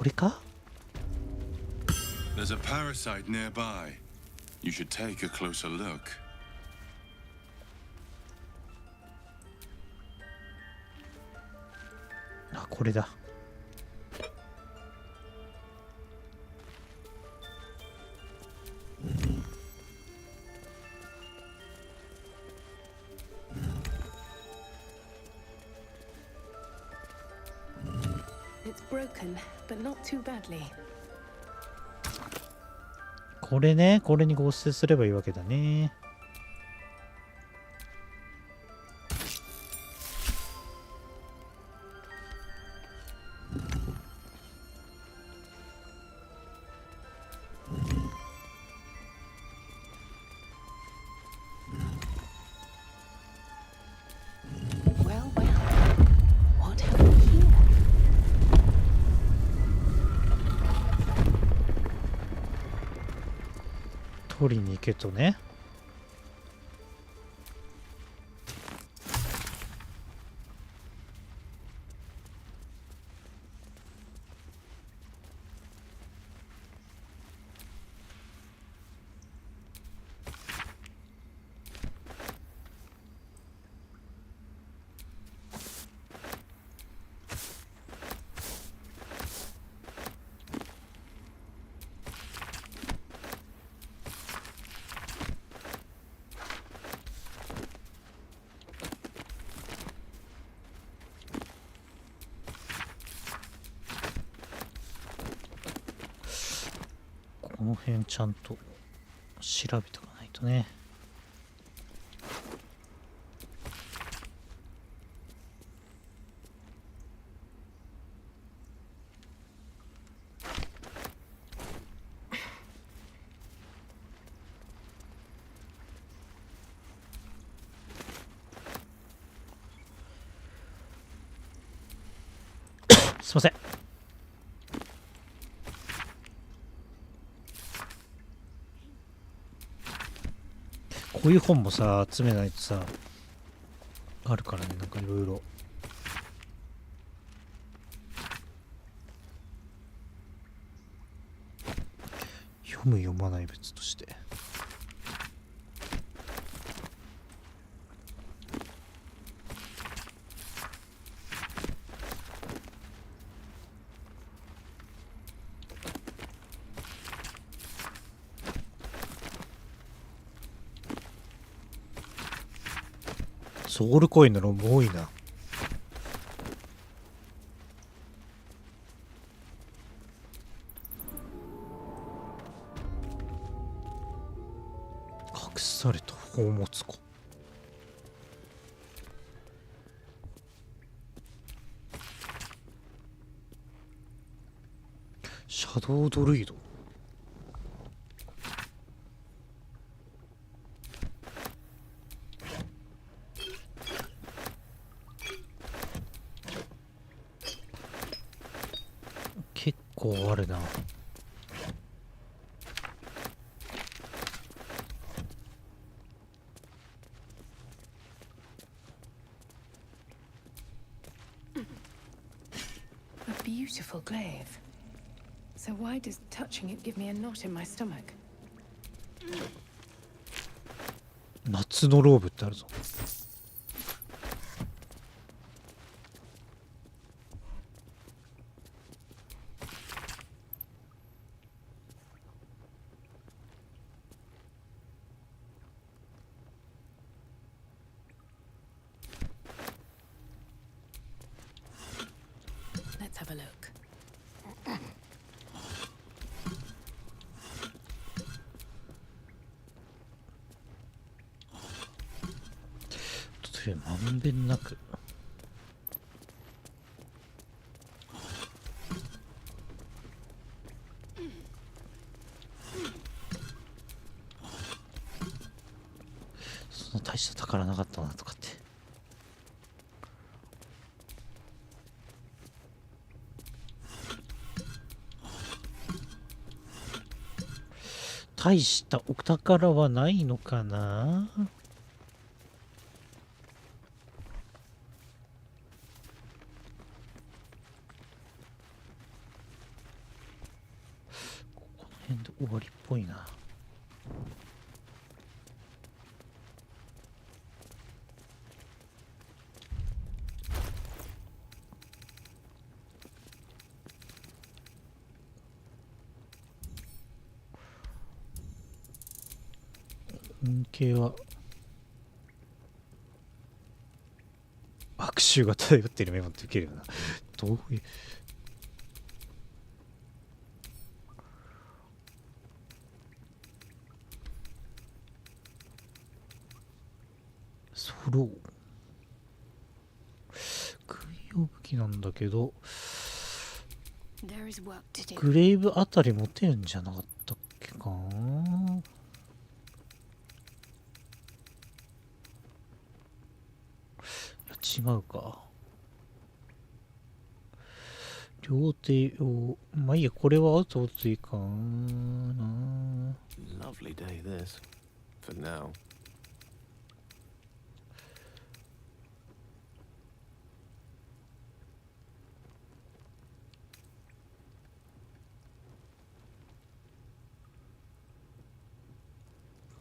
これか？ There's a parasite nearby. You should take a closer look. あ、これだ。It's broken, but not too badly. これね、これに合成すればいいわけだね。取りに行けとね。この辺ちゃんと調べとかないとね。すいません。こういう本もさ、集めないとさ、あるからね、なんかいろいろ。読む読まない別として。ソウルコインのロム多いな。隠された宝物庫。シャドウドルイド。結構あるな。A beautiful glaive. So why does touching it give me a knot in my stomach? 夏のローブってあるぞ。Let's have a look. まんべんなく。そんな大した宝なかったなとかって。大したお宝はないのかな。終わりっぽいな。恩恵は悪臭が漂っているメモって受けるよな。どういう。ソロー軍用武器なんだけど、グレイブあたり持てるんじゃなかったっけかな。違うか。両手を、まあいいや、これはアウト打ついいかな。Lovely day this, for now.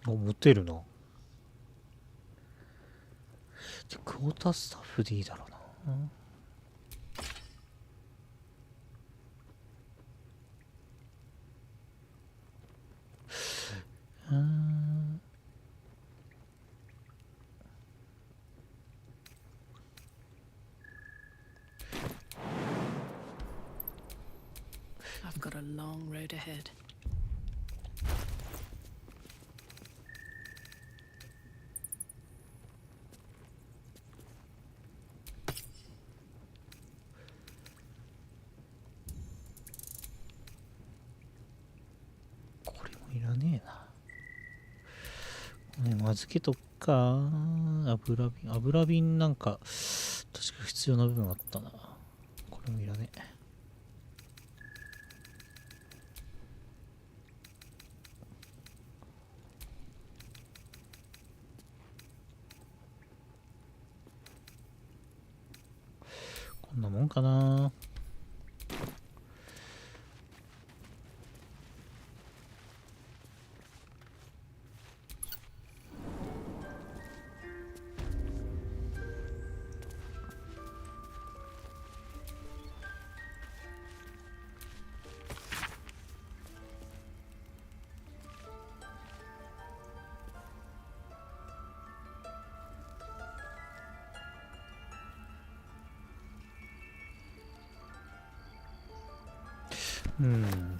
あ、持てるな。クォータースタッフでいいだろうな。I've got a long road ahead. いらねえな。預けとくか。油瓶なんか確か必要な部分あったな。これもいらねえ。こんなもんかな。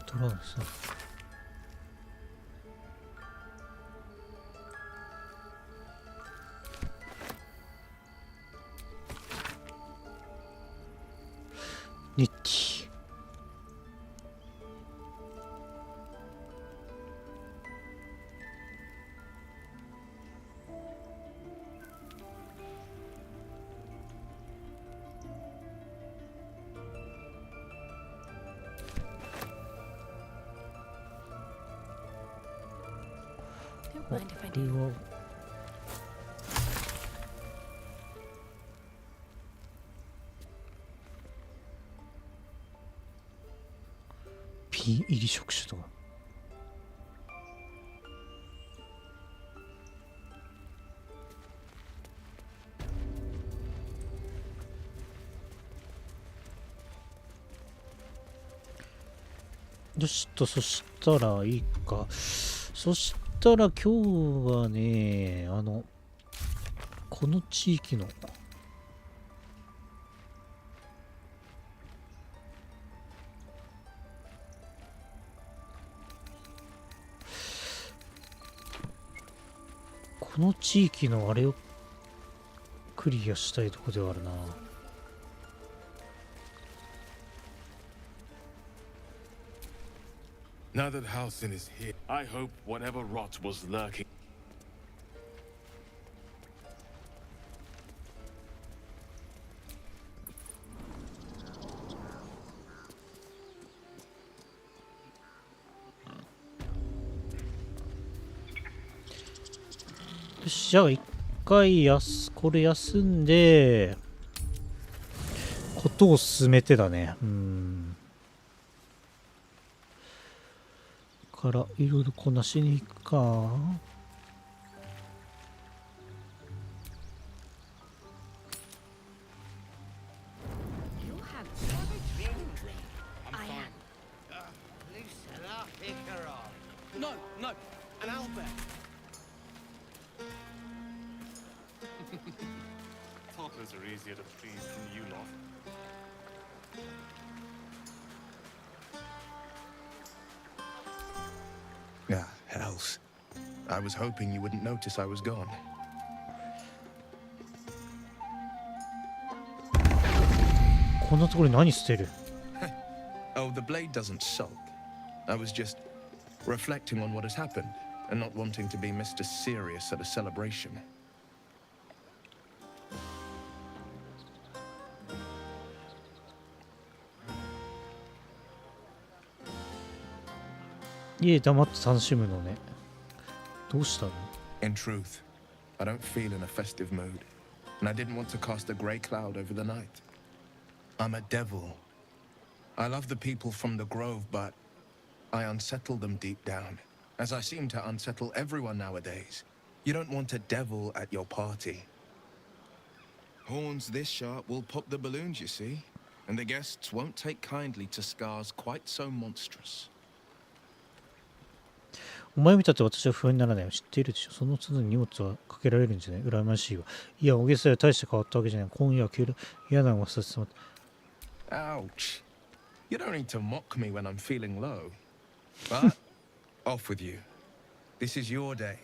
トランス。ニッティ。Don't mind if I do. ピン入り触手とか。よしと、そしたらいいか。そしたら今日はね、この地域のあれをクリアしたいとこではあるな。Now that Halcyon is here, I hope whatever rot was lurking. よし、じゃあ一回これ休んで、ことを進めてだね。からいろいろこなしに行くか。No, no, an owlbear. Toddlers are easier to please than you lot. Ah, hells. I was hoping you wouldn't notice I was gone. こんなところに何してる？ Oh, the blade doesn't sulk. I was just reflecting on what has happened and not wanting to be Mr. Serious at a celebration. 家黙って楽しむのね。どうしたの？ In truth, I don't feel in a festive mood, and I didn't want to cast a grey cloud over the night. I'm a devil. I love the people from the Grove, but I unsettle them deep down, as I seem to unsettle everyone nowadays. You don't want a devil at your party. Horns this sharp will pop the balloons, you see, and the guests won't take kindly to scars quite so monstrous. お前見たって私は不安にならないよ。知っているでしょ。その都度に荷物はかけられるんじゃない？羨ましいわ。いや、大げさで大して変わったわけじゃない。今夜は急に嫌なのがさせてしまった。Ouch. You don't need to mock me when I'm feeling low. But off with you. This is your day.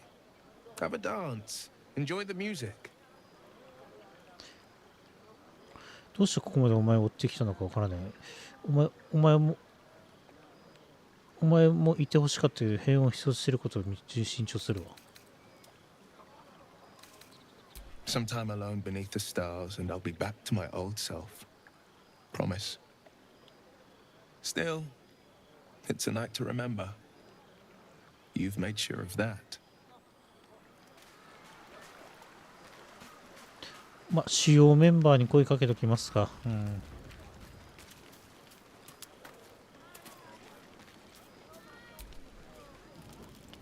Have a dance. Enjoy the music. どうしてここまでお前を追ってきたのかわからない。お前もいてほしかったけど、平穏を必要としていることを慎重するわ。Some time alone beneath the stars, and I'll be back to my old self. Promise. Still, it's a night to remember. You've made sure of that. まあ、主要メンバーに声かけときますか。うん。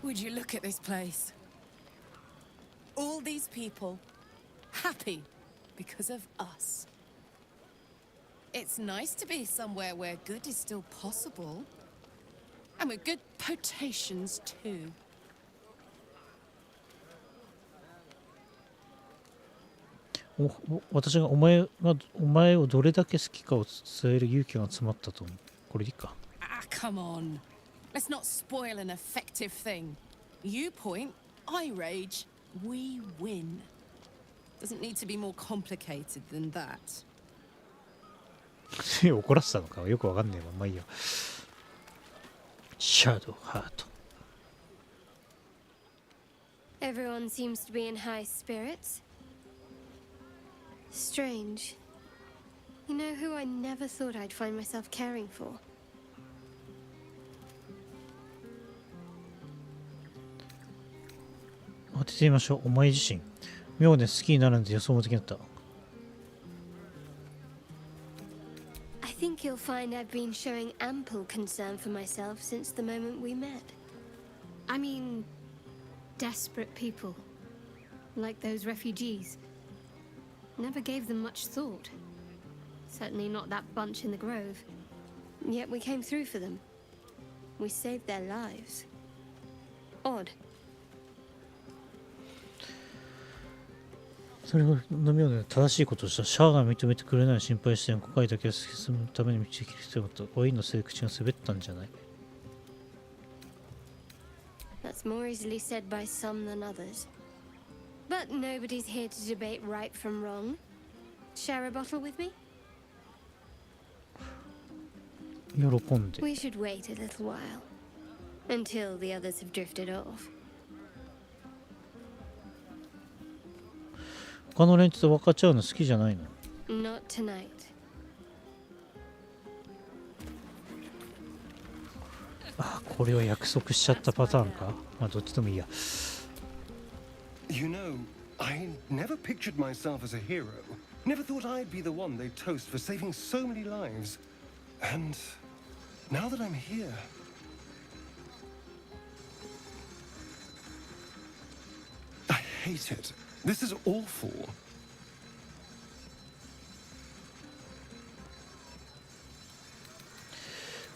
Would you look at this place? All these people happy because of us. It's nice to be somewhere where good is still possible. And with good potations too. 私がお前をどれだけ好きかを伝える勇気が詰まったと思う。これでいいか。Ah, come on. Let's not spoil an effective thing. You point, I rage, we win. Doesn't need to be more complicated than that. 怒らせたのかよくわかんねえわ。まあいいや。シャドウハート。Everyone seems to be in high spirits. Strange. You know who I never thought I'd find myself caring for? 当ててみましょう。お前自身。妙で好きになるなんて予想もできなかった。I think you'll find I've been showing ample concern for myself since the moment we met. I mean, desperate people, like those refugees. Never gave them much thought. Certainly not that bunch in the grove. Yet we came through for them. We saved their lives. Odd. それの妙で正しいことをした。シャアが認めてくれない心配して誤解だけ進むために導き必要だった。ワインのせいで口が滑ったんじゃない？ That's more easily said by some than others. But nobody's here to debate right from wrong. Share a bottle with me? 喜んで。We should wait a little while. Until the others have drifted off. 他の連中と分かっちゃうの好きじゃないの？ Not tonight. あ、これは約束しちゃったパターンか。まあどっちでもいいや。You know, I never pictured myself as a hero. Never thought I'd be the one they'd toast for saving so many lives. And now that I'm here, hate it. This is awful.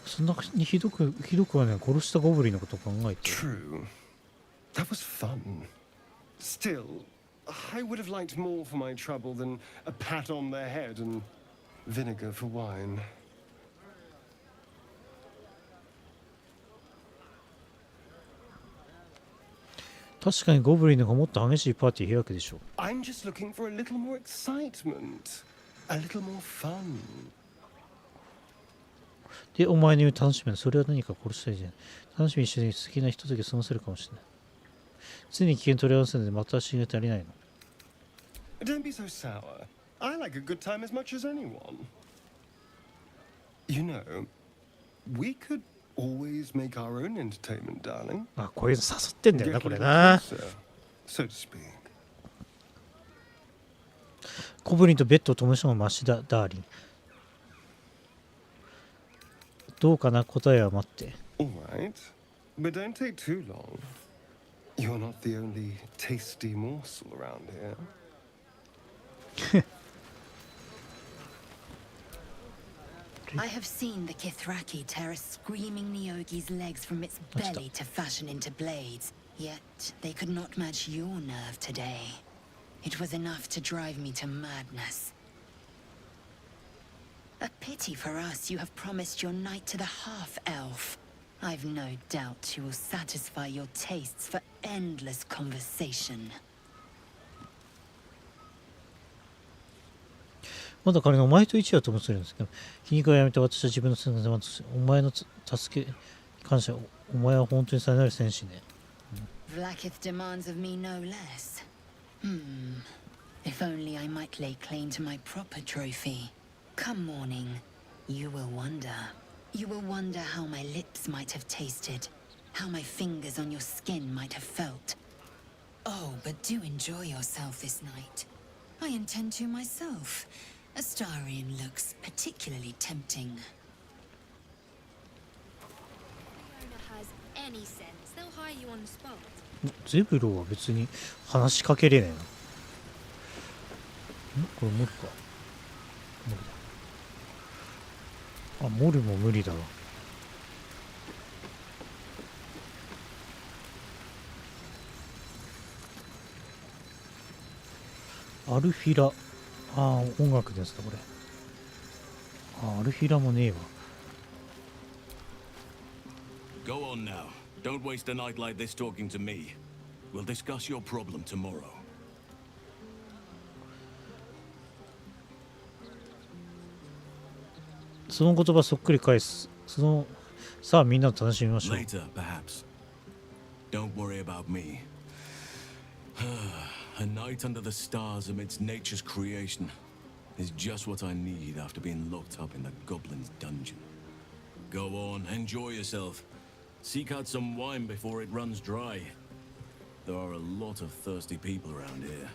そんなにひどくはね、殺したゴブリンのことを考えて。True. That was fun. Still, I would have liked more for my trouble than a pat on the head and vinegar for wine. 確かにゴブリンの方がもっと激しいパーティー開くでしょう。I'm just looking for a little more excitement, a little more fun. で、お前の言う楽しみは、それは何か殺したいじゃん。楽しみに一緒に好きなひととき過ごせるかもしれない。常に危険取り合わせるので、また足が足りないの。Don't be so sour. I like a good time as much as anyone. You know, we could always make our own entertainment, darling. あ、こういうの誘ってんだよな、これな。So to speak. ゴブリンとベッドを共にしたのがマシだ、ダーリン。どうかな、答えは待って。Alright, but don't take too long. You're not the only tasty morsel around here. I have seen the Kithraki tear a screaming Nyogi's legs from its belly to fashion into blades. Yet they could not match your nerve today. It was enough to drive me to madness. A pity for us you have promised your knight to the half-elf. I've no doubt you will satisfy your tastes for endless conversation. まだ彼のお前と一夜ともするんですけど、皮肉をやめて私は自分の姿をお前の助け、感謝、お前は本当にさなる戦士ね。Vlaakith demands of me no less. If only I might lay claim to my proper trophy. Come morning, you will wonder. You will wonder how my lips might have tasted, how my fingers on your skin might have felt. Oh, but do enjoy yourself this night. I intend to myself. Astarian looks particularly tempting. Any sense, they'll hire you on the spot. ゼブロは別に話しかけれねえな。これモルか。モルだ。あ、モルも無理だわ。アルフィラ。ああ、音楽ですか、これ。あ、アルフィラもねえわ。Go on now. Don't waste a night like this talking to me. We'll discuss your problem tomorrow. その言葉そっくり返す。さあみんなと楽しみましょう。Later, perhaps. Don't worry about me. A night under the stars amidst nature's creation is just what I need after being locked up in the goblin's dungeon. Go on, enjoy yourself. Seek out some wine before it runs dry. There are a lot of thirsty people around here.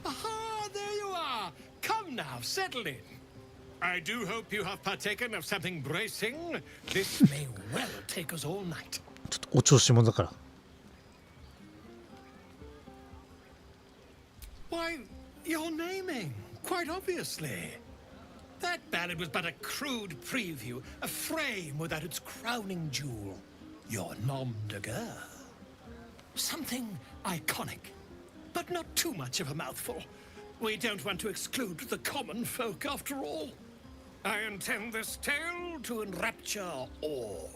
Aha, there you are. Come now, settle in. I do hope you have partaken of something bracing. This may well take us all night. ちょっとお調子者だから。Why, you're naming, quite obviously. That ballad was but a crude preview, a frame without its crowning jewel. Your nom de guerre. Something iconic, but not too much of a mouthful. We don't want to exclude the common folk after all. I intend this tale to enrapture all.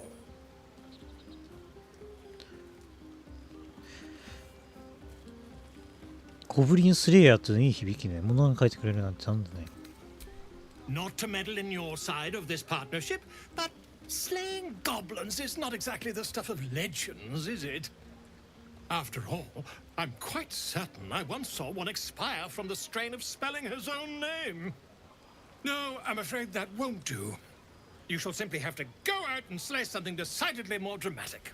ゴブリンスレイヤーっていい響きね。物が書いてくれるなんてなんだね。Not to meddle in your side of this partnership, but slaying goblins is not exactly the stuff of legends, is it? After all, I'm quite certain I once saw one expire from the strain of spelling his own name. No, I'm afraid that won't do. You shall simply have to go out and slay something decidedly more dramatic.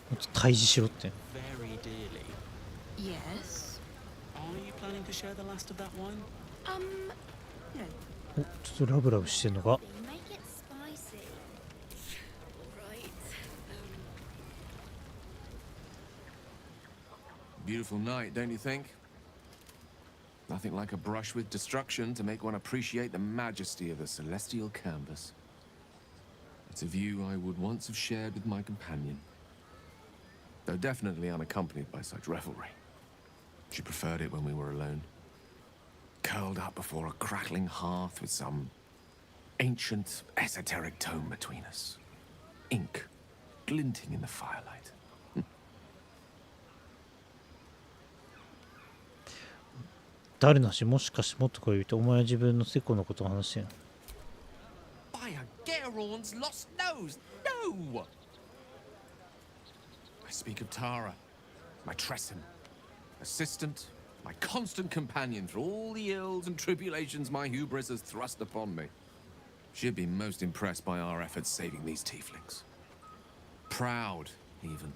もっと退治しろって。 Very dearly. Yes. Are you planning to share the last of that wine? No. お、ちょっとラブラブしてんのか。 Make it spicy. Beautiful night, don't you think? Nothing like a brush with destruction to make one appreciate the majesty of the celestial canvas. It's a view I would once have shared with my companion, though definitely unaccompanied by such revelry. She preferred it when we were alone, curled up before a crackling hearth with some ancient, esoteric tome between us. Ink glinting in the firelight. 誰の話？もしかしてもっとこう言うと、お前は自分のセコのことを話してるの？ By a Garon's lost nose! No! I speak of Tara, my Tresson, assistant, my constant companion through all the ills and tribulations my hubris has thrust upon me. She'd been most impressed by our efforts saving these tieflings. Proud, even.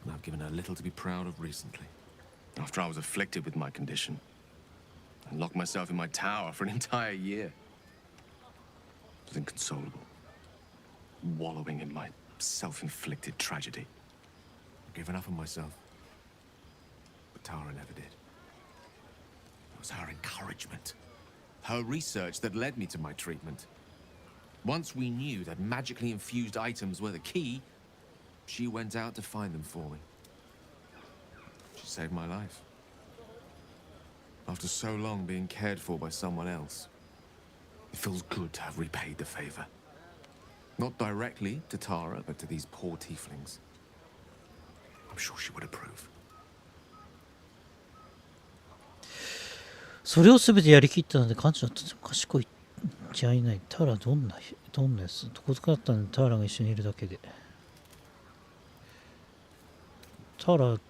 And I've given her little to be proud of recently. After I was afflicted with my condition, I locked myself in my tower for an entire year. I was inconsolable, wallowing in my self-inflicted tragedy. I'd given up on myself, but Tara never did. It was her encouragement, her research that led me to my treatment. Once we knew that magically infused items were the key, she went out to find them for me. She saved my life. After so long being cared for by someone else, it feels good to have repaid the favor. Not directly to Tara, but to these poor tieflings. I'm sure she would approve. それをすべてやりきったので感謝だった。賢いじゃいない。ターラどんなやつ？どこ使ったの？ターラが一緒にいるだけで。ターラ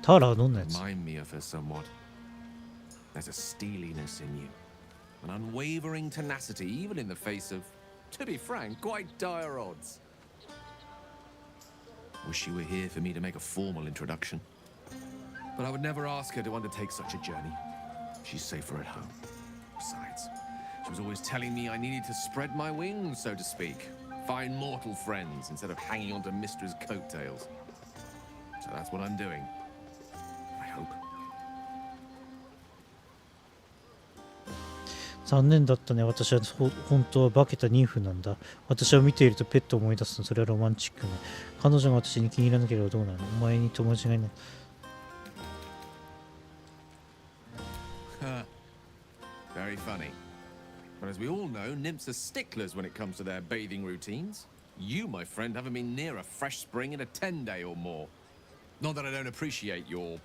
ターラはどんなやつ？ Remind me of her somewhat. There's a steeliness in you, an unwavering tenacity, even in the face of, to be frank, quite dire odds. Wish she were here for me to make a formal introduction, but I would never ask her to undertake such a journey. She's safer at home. Besides, she was always telling me I needed to spread my wings, so to speak. Find mortal friends instead of hanging onto Mistra's coattails. So that's what I'm doing. I hope. 残念だったね。私は本当は化けた妊婦なんだ。私を見ているとペットを思い出すの。それはロマンチックね。彼女が私に気に入らなければどうなるの？お前に友達がいない。Very funny. But as we all know, nymphs are sticklers when it comes to their bathing routines. You, my friend, haven't been near a fresh spring in a 10-day or more. Not that I don't appreciate your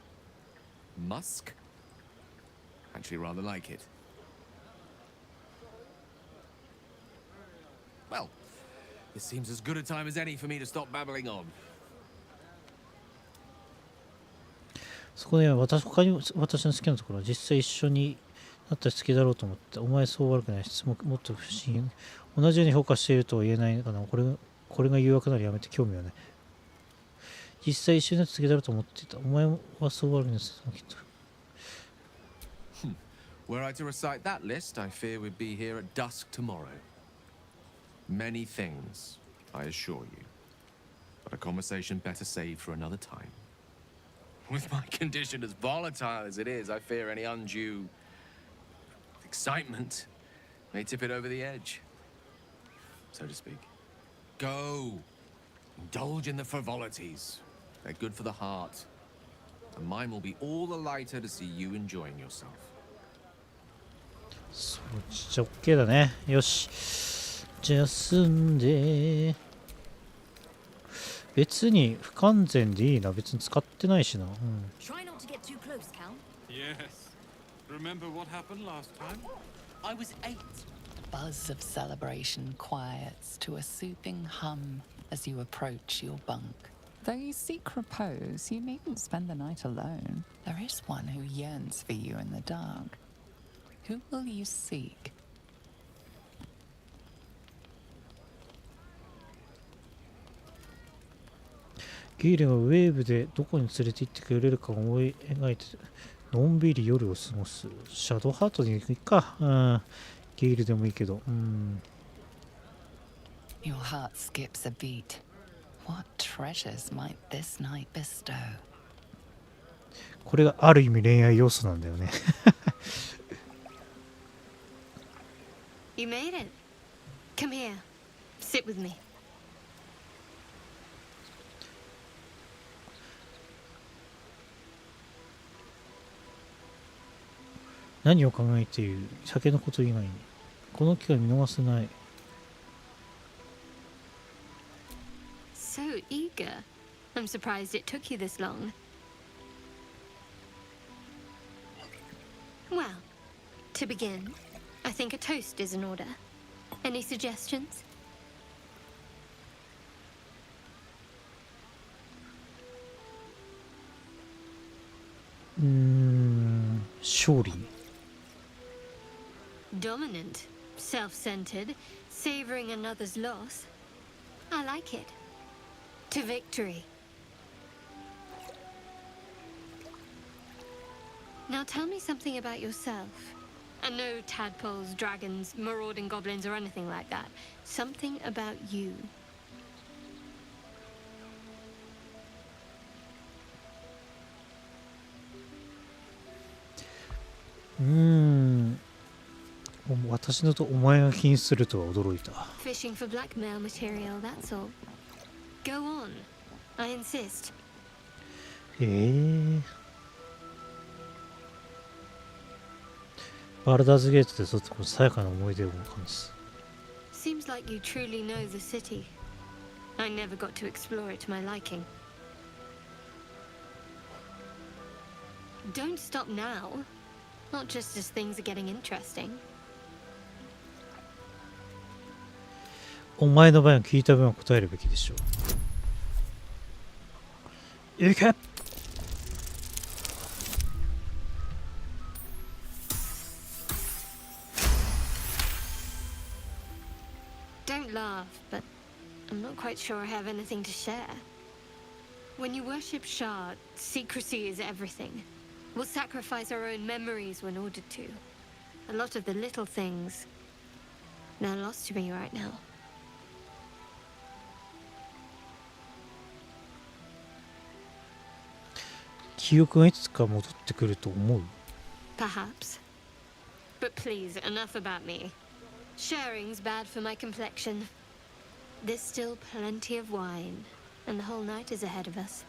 musk. Actually, rather like it. Well, this seems as good a time as any for me to stop babbling on. そこで他に私の好きなところは実際一緒になったら好きだろうと思って、お前そう悪くないし、もっと不思議。同じように評価しているとは言えないかな。これが誘惑ならやめて興味はない。実際一緒になって好きだろうと思っていた。お前はそう悪くないです。きっと。Were I to recite that list, I fear we'd be here at dusk tomorrow. Many things, I assure you. But a conversation better saved for another time. With my condition as volatile as it is, I fear any undue excitement may tip it over the edge, so to speak. Go! Indulge in the frivolities. They're good for the heart. And mine will be all the lighter to see you enjoying yourself. そうじゃ OK だね。よし。じゃあ済んで。別に不完全でいいな。別に使ってないしな。Try not to get too close, Cal. Yes. Remember what happened last time? I was 8. The buzz of celebration quiets to a soothing hum as you approach your bunk. Though you seek repose, you needn't spend the night alone. There is one who yearns for you in the dark. Who will you seek? ゲイルがウェーブでどこに連れて行ってくれるか思い描いてのんびり夜を過ごす。シャドウハートに行くか。ゲイルでもいいけど。Your heart skips a beat. What treasures might this night bestow? これがある意味恋愛要素なんだよね。You made it. Come here. Sit with me. 何を考えている？酒のこと以外に。この機会見逃せない。So eager. I'm surprised it took you this long. Well, to begin, I think a toast is in order. Any suggestions? 勝利。Dominant, self-centered, savoring another's loss. I like it. To victory. Now tell me something about yourself. And no tadpoles, dragons, marauding goblins, or anything like that. Something about you. Hmm. 私のとお前が気にするとは驚いた。Fishing for blackmail material, that's all. Go on. I insist. バルダーズゲートでとてもさやかな思い出を感じ。Seems like you truly know the city. I never got to explore it to my liking. Don't stop now. Not just as things are getting interesting. お前の場合は聞いた分は答えるべきでしょう。行け。Don't laugh, but I'm not quite sure I have anything to share. When you worship Shah, secrecy is everything. We'll sacrifice our own memories when ordered to. A lot of the little things, they're lost to me right now. 記憶がいつか戻ってくると思う。Perhaps. But please, enough about me. Sharing's bad for my complexion. There's still plenty of wine, and the whole night is ahead of us.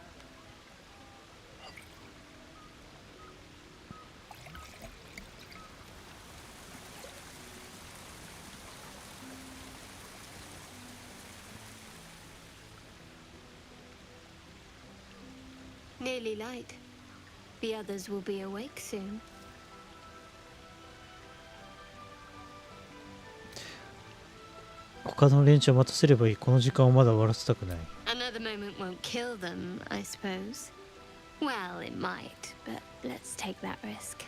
Nearly light. The others will be awake soon. 他の連中を待たせればいい。この時間をまだ終わらせたくない。Another moment won't kill them, I suppose. Well, it might, but let's take that risk.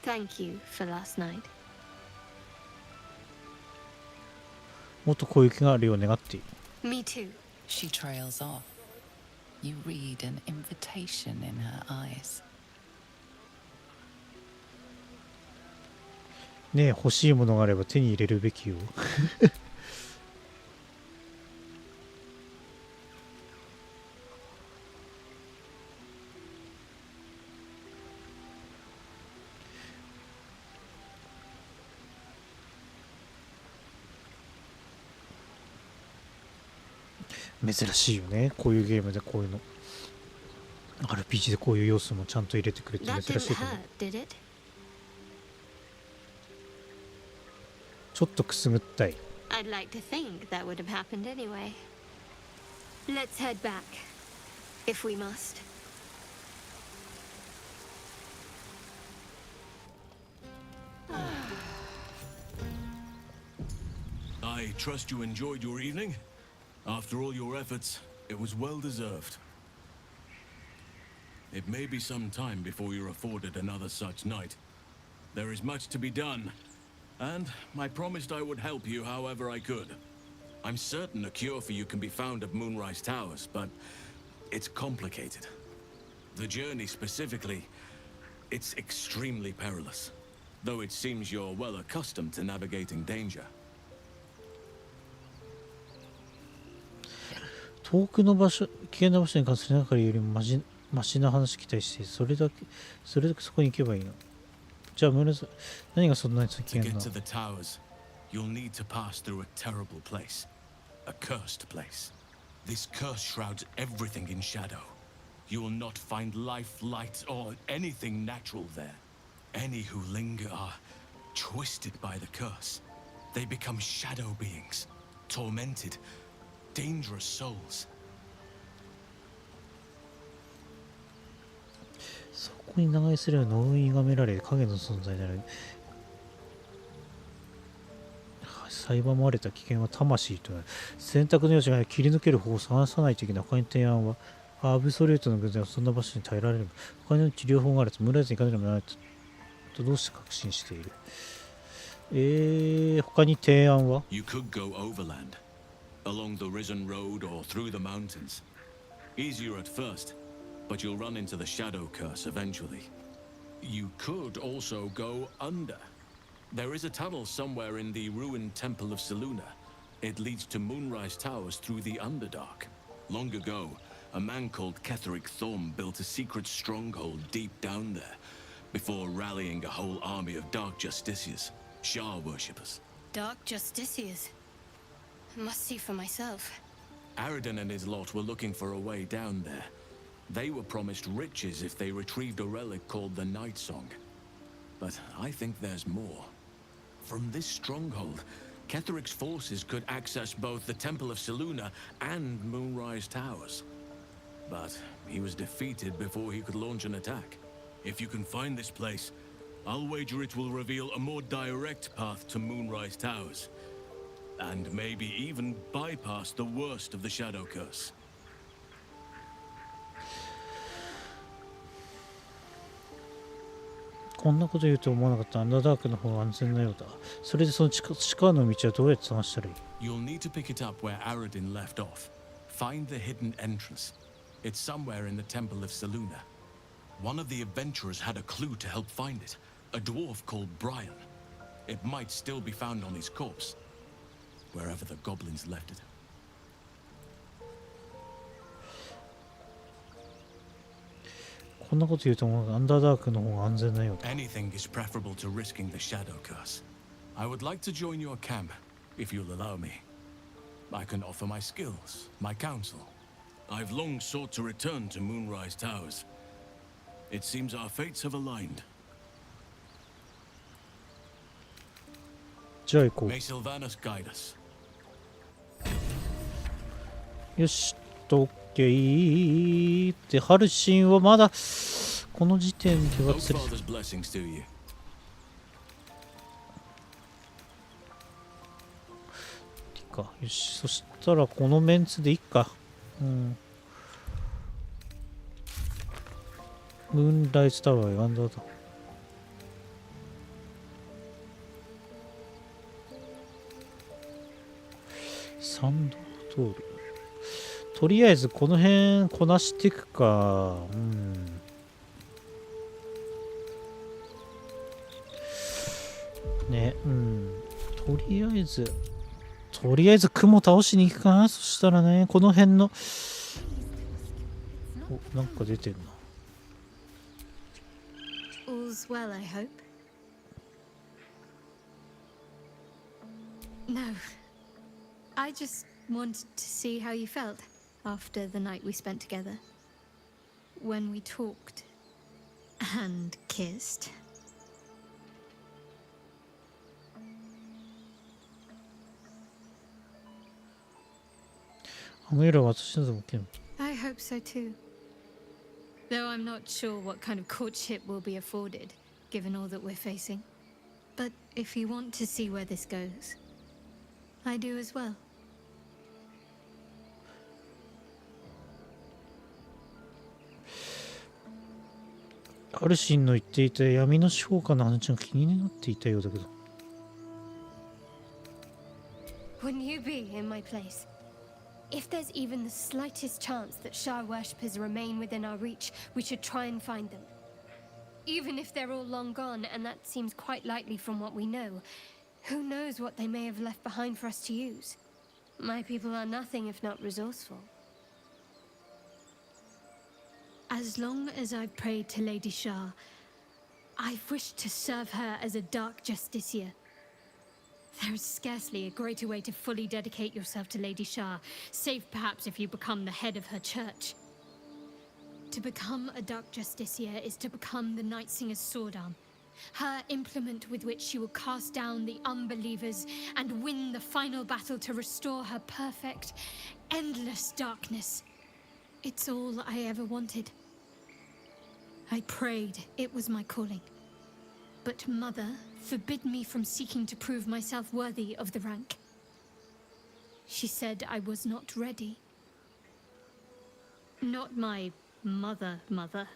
Thank you for last night. もっと攻撃があるよう願っている。Me too. She trails off. You read an invitation in her eyes. ねえ、欲しいものがあれば手に入れるべきよ。珍しいよね、こういうゲームでこういうの。RPG でこういう要素もちゃんと入れてくれて珍しいと思う。ちょっとくすぐったい。I'd like to think that would have happened anyway. Let's head back, if we must. I trust you enjoyed your evening. After all your efforts, it was well deserved. It may be some time before you're afforded another such night. There is much to be done, and I promised I would help you however I could. I'm certain a cure for you can be found at Moonrise Towers, but it's complicated. The journey specifically, it's extremely perilous, though it seems you're well accustomed to navigating danger. 遠くの場所、危険な場所に関する中よりもマシな話期待して、それだけそこに行けばいいの。じゃあ、何がそんなに危険なの？ To get to the towers, you'll need to pass through a terrible place, a cursed place. This curse shrouds everything in shadow. You will not find life, light, or anything natural there. Any who linger are twisted by the curse. They become shadow beings, tormented, dangerous souls. そこに長居すれば呪いがめられ影の存在である。狭まれた危険は魂となる。選択の余地が切り抜ける方法を探さないといけない。他に提案はアブソリュートの偶然はそんな場所に耐えられる。他に治療法があるとムライズに行かなければならないとどうして確信している。他に提案は You could go overland, along the risen road or through the mountains. Easier at first, but you'll run into the shadow curse eventually. You could also go under. There is a tunnel somewhere in the ruined temple of Seluna. It leads to Moonrise Towers through the Underdark. Long ago, a man called Ketheric Thorm built a secret stronghold deep down there, before rallying a whole army of Dark Justiciars, Shah worshippers. Dark Justiciars. Must see for myself. Aridin and his lot were looking for a way down there. They were promised riches if they retrieved a relic called the Night Song. But I think there's more. From this stronghold, Ketheric's forces could access both the Temple of Seluna and Moonrise Towers. But he was defeated before he could launch an attack. If you can find this place, I'll wager it will reveal a more direct path to Moonrise Towers. And maybe even bypass the worst of the Shadow Curse. こんなこと言うと思わなかった。アンダーダークの方が安全なようだ。それでその地下の道はどうやって探したらいい？ You'll need to pick it up where Aridin left off. Find the hidden entrance. It's somewhere in the Temple of Seluna. One of the adventurers had a clue to help find it. A dwarf called Brian. It might still be found on his corpse, wherever the goblins left it. こんなこと言うと思うが、アンダーダークの方が安全なようだ。 Anything is preferable to risking the shadow curse. I would like to join your camp, if you'll allow me. I can offer my skills, my counsel. I've long sought to return to Moonrise Towers. It seems our fates have aligned. じゃあ行こう。 May Sylvanas guide us. よし、とけーってハルシンはまだこの時点では釣れてか。よし、そしたらこのメンツでいっか。うん。ムーンライズタワーアンダーだ。サンドトール。とりあえずこの辺こなしていくか。うん。ね、うん。とりあえず雲倒しに行くかな。そしたらね、この辺の。お、なんか出てるな。All's well, I hope. No. I just wanted to see how you felt after the night we spent together. When we talked and kissed. あの夜は私などもけん。I hope so too. Though I'm not sure what kind of courtship will be afforded, given all that we're facing. But if you want to see where this goes, I do as well. アルシンの言っていた闇の商家の話が気になっていたようだけど。Wouldn't you be in my place? If there's even the slightest chance that Shah worshippers remain within our reach, we should try and find them. Even if they're all long gone, and that seems quite likely from what we know, who knows what they may have left behind for us to use? My people are nothing if not resourceful. As long as I've prayed to Lady Shah, I've wished to serve her as a dark justiciar. There is scarcely a greater way to fully dedicate yourself to Lady Shah, save perhaps if you become the head of her church. To become a dark justiciar is to become the Night Singer's sword arm, her implement with which she will cast down the unbelievers and win the final battle to restore her perfect, endless darkness. It's all I ever wanted. I prayed it was my calling. But Mother forbid me from seeking to prove myself worthy of the rank. She said I was not ready. Not my mother,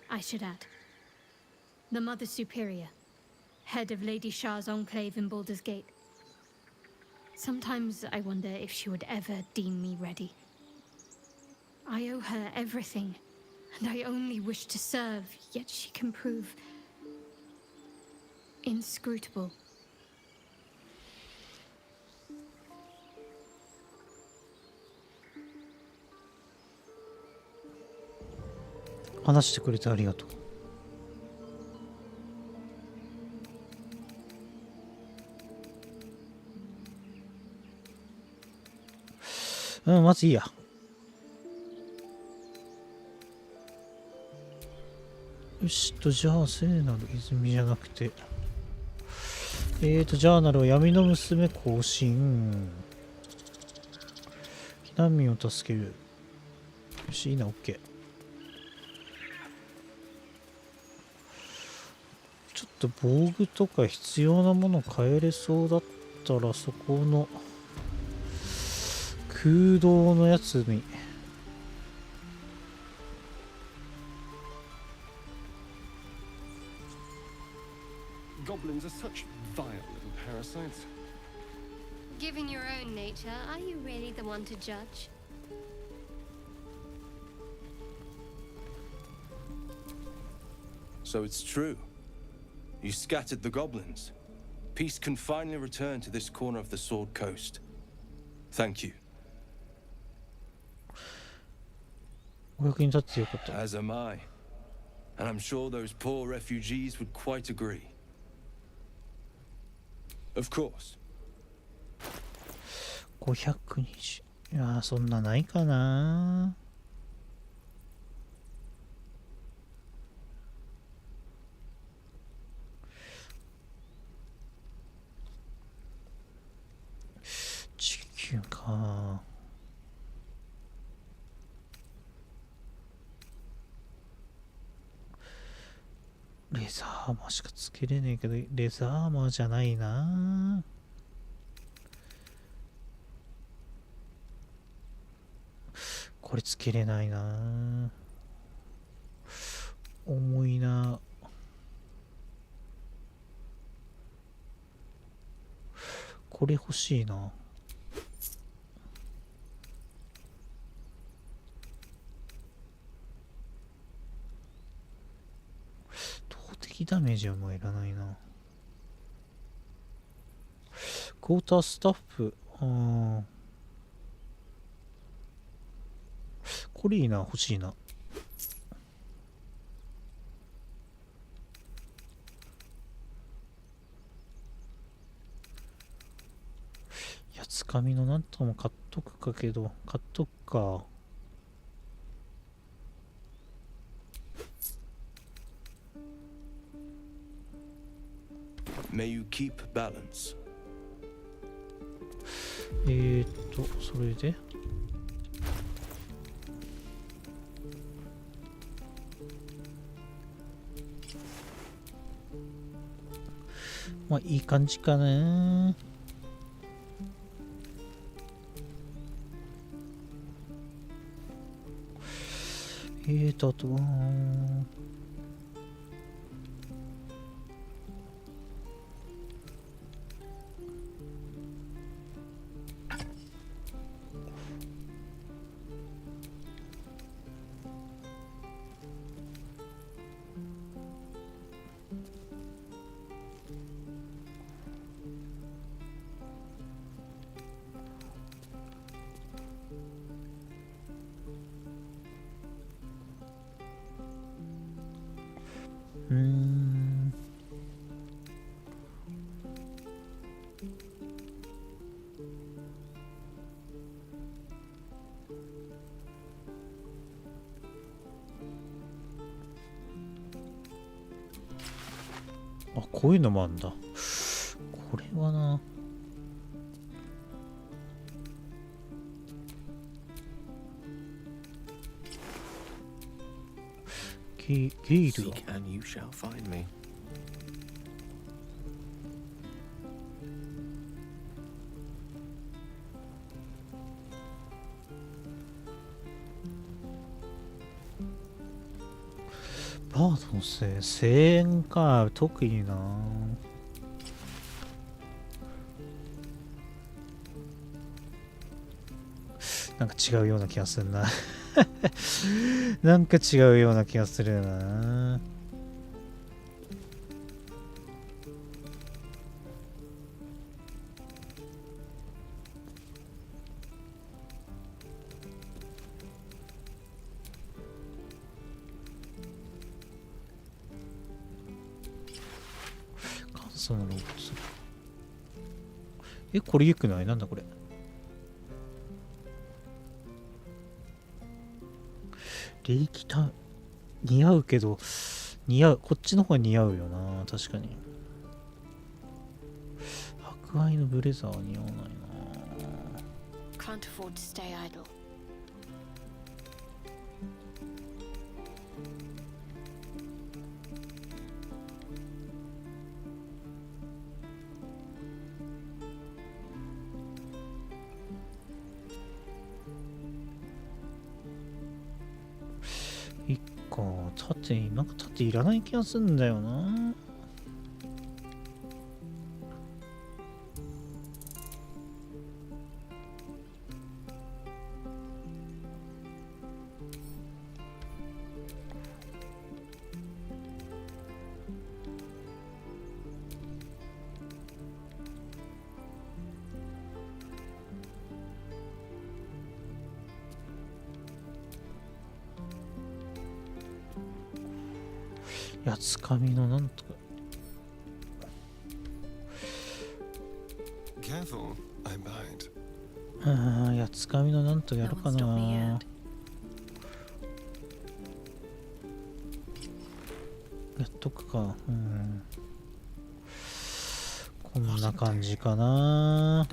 I should add. The Mother Superior, head of Lady Shah's enclave in Baldur's Gate. Sometimes I wonder if she would ever deem me ready. I owe her everything, and I only wish to serve, yet she can prove inscrutable. 話してくれてありがとう。まずいいや。よしじゃあ聖なる泉じゃなくてジャーナルは闇の娘更新、避難民を助ける。よしいいな、 OK。ちょっと防具とか必要なもの変えれそうだったらそこの空洞のやつにGoblins are such vile little parasites. Given your own nature, are you really the one to judge? So it's true. You scattered the goblins. Peace can finally return to this corner of the Sword Coast. Thank you. お役に立ってよかった。 As am I. And I'm sure those poor refugees would quite agree. Of course. 520。いやー、そんなないかな。地球か。レザーアーマーしかつけれねえけど、レザーアーマーじゃないな。これつけれないな。重いな。これ欲しいな。ダメージはもういらないな。クォータースタッフ、これいいな、欲しいな。いや、つかみのなんとも買っとくかけど、買っとくか。May you keep balance. それでまあいい感じかね。あとはあ、こういうのもあんだ。これはな。ゲイル。バードの声援か、特にな。なんか違うような気がするな。なんか違うような気がするな。そのロボット。これよくない？なんだこれ。礼儀た似合うけど、こっちの方が似合うよな。確かに。白愛のブレザーは似合わないな。Can't afford to stay idle. なんか縦いらない気がするんだよな。やつかみのなんとか。やつかみのなんとやるかな。やっとくか。こんな感じかな。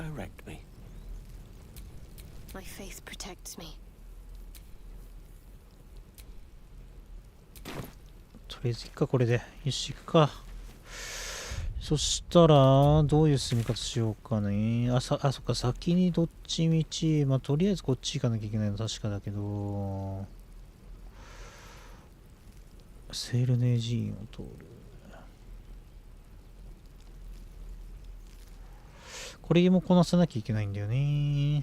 My faith protects me. とりあえずいっか、これで。よし、行くか。そしたら、どういう進み方しようかね。そっか、先にどっちみち。まあ、とりあえずこっち行かなきゃいけないの確かだけど、セールネー寺院を通る。これもこなさなきゃいけないんだよね。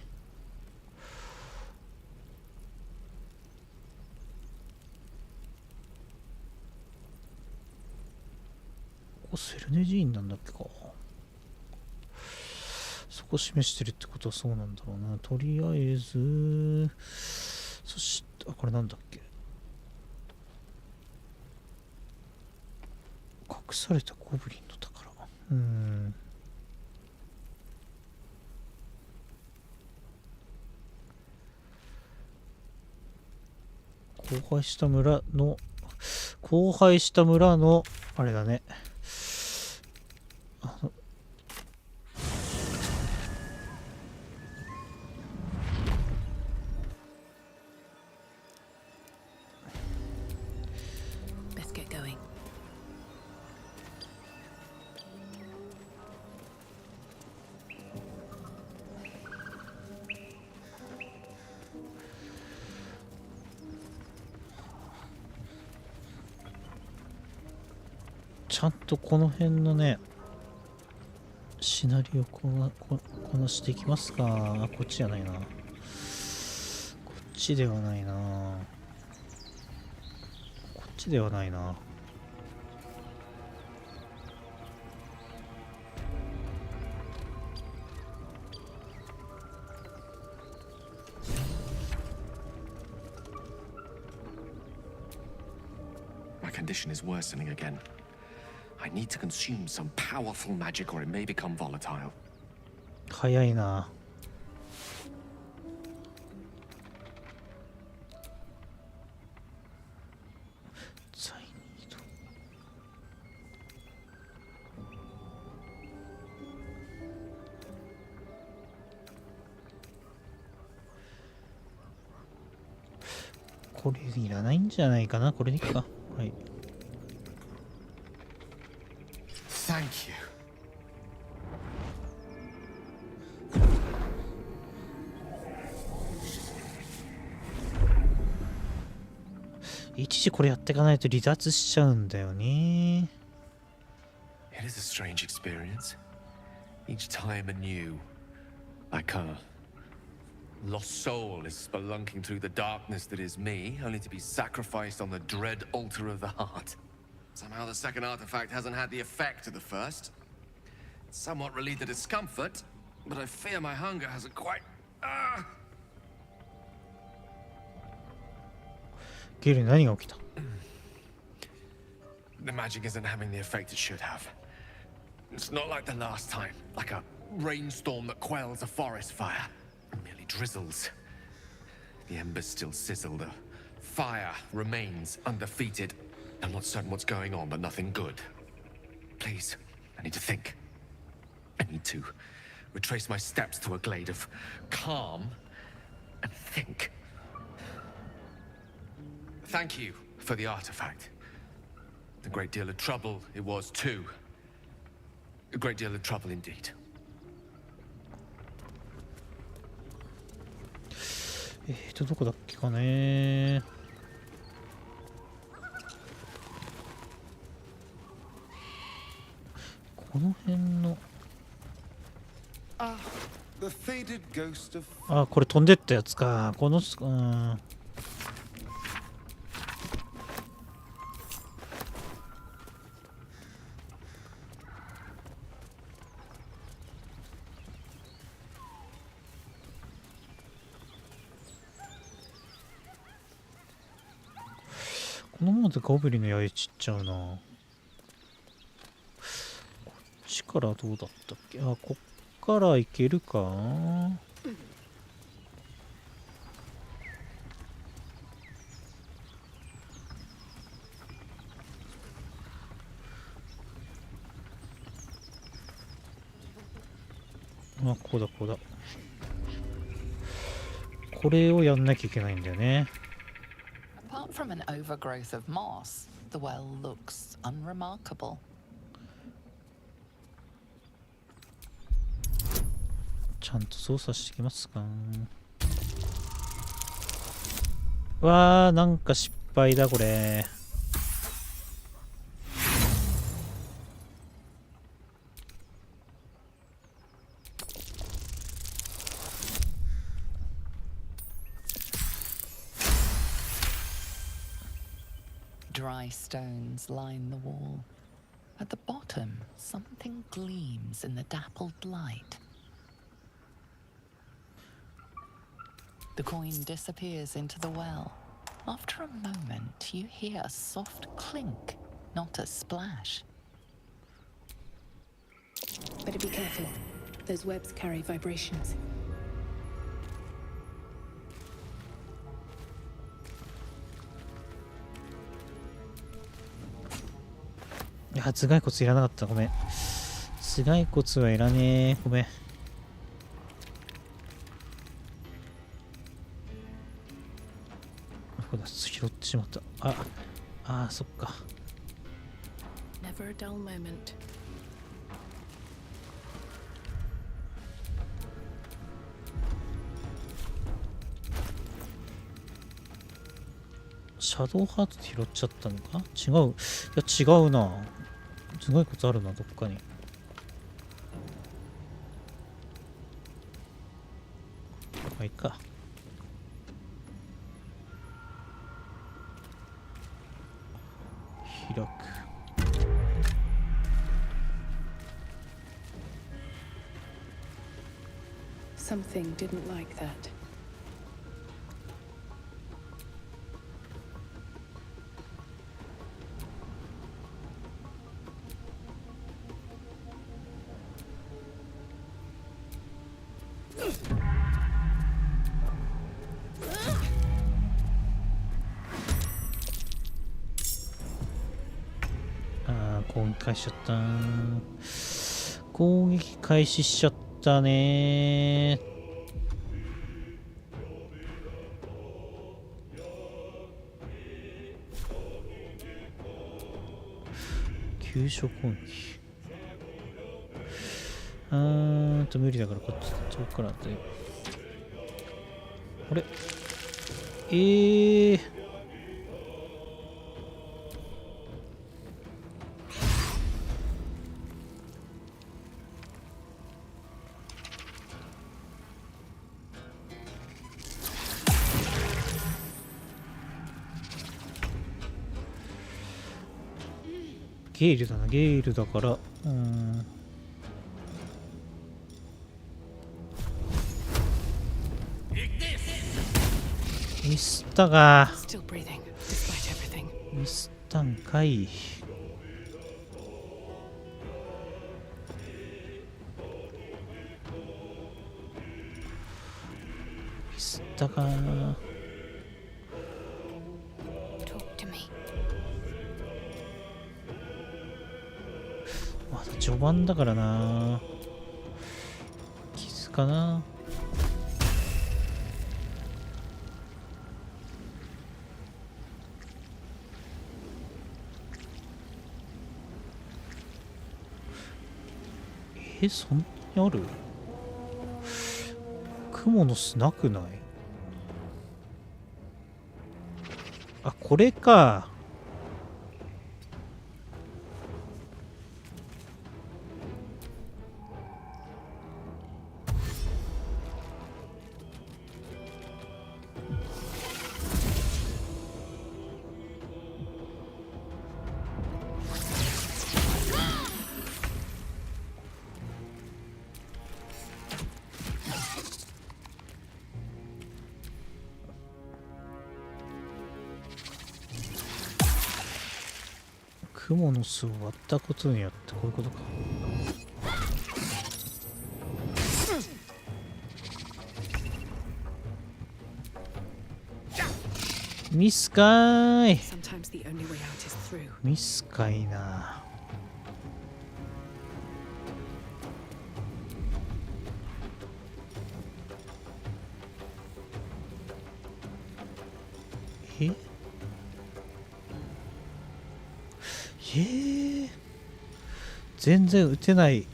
セルネ寺院なんだっけか。そこ示してるってことはそうなんだろうな。とりあえず、そして、これなんだっけ。隠されたゴブリンの宝。荒廃した村の、あれだね。ちゃんとこの辺のね、シナリオこなしていきますか。こっちじゃないな。こっちではないな。こっちではないな。I can condition is worsening again. I need to consume some powerful magic or it may become volatile. 早いな。これいらないんじゃないかな。これでいいか。はい。Thank you. 一時これやっていかないと離脱しちゃうんだよね。It is a strange experience. Each time anew, like a lost soul is spelunking through the darkness that is me, only to be sacrificed on the dread altar of the heart. Somehow the second artifact hasn't had the effect of the first. It's somewhat relieved the discomfort, but I fear my hunger hasn't quite... ゲルに何が起きた？ The magic isn't having the effect it should have. It's not like the last time, like a rainstorm that quells a forest fire. It merely drizzles. The embers still sizzle, the fire remains undefeated. I'm not certain what's going on, but nothing good. Please, I need to think. I need to retrace my steps to a glade of calm and think. Thank you for the artifact. A great deal of trouble it was too. A great deal of trouble indeed. どこだっけかね。この辺の。あ、これ飛んでったやつか。このこのままでゴブリンの刃散っちゃうな。こっちからどうだったっけ。あ、こっから行けるか。あ、こうだこうだ。これをやんなきゃいけないんだよね。Apart from an overgrowth of moss, the well looks unremarkable. ちゃんと操作してきますか。わー、なんか失敗だこれ。Dry stones line the wall. At the bottom, something gleams in the dappled light. The coin disappears into the well. After a moment, you hear a soft clink, not a splash. Better be careful. Those webs carry vibrations. いや、頭蓋骨いらなかった。ごめん。頭蓋骨はいらねえ。ごめん。ほら、拾ってしまった。あ、そっか。Never a dull moment. シャドウハートで拾っちゃったのか。違う。いや、違うな。頭蓋骨あるな、どっかに。まあ、いいか。開く。Something didn't like that. 攻撃開始しちゃった。攻撃開始しちゃったね。急所攻撃。無理だからこっち遠くからで。あれゲールだな、ゲールだから、ミスったが、ミスったんかい。ミスったか。まだ序盤だからな。キスかな。そんなにある？クモの巣なくない？あ、これか。雲の巣を割ったことによってこういうことか。ミスかーい。ミスかいな。全然撃てない。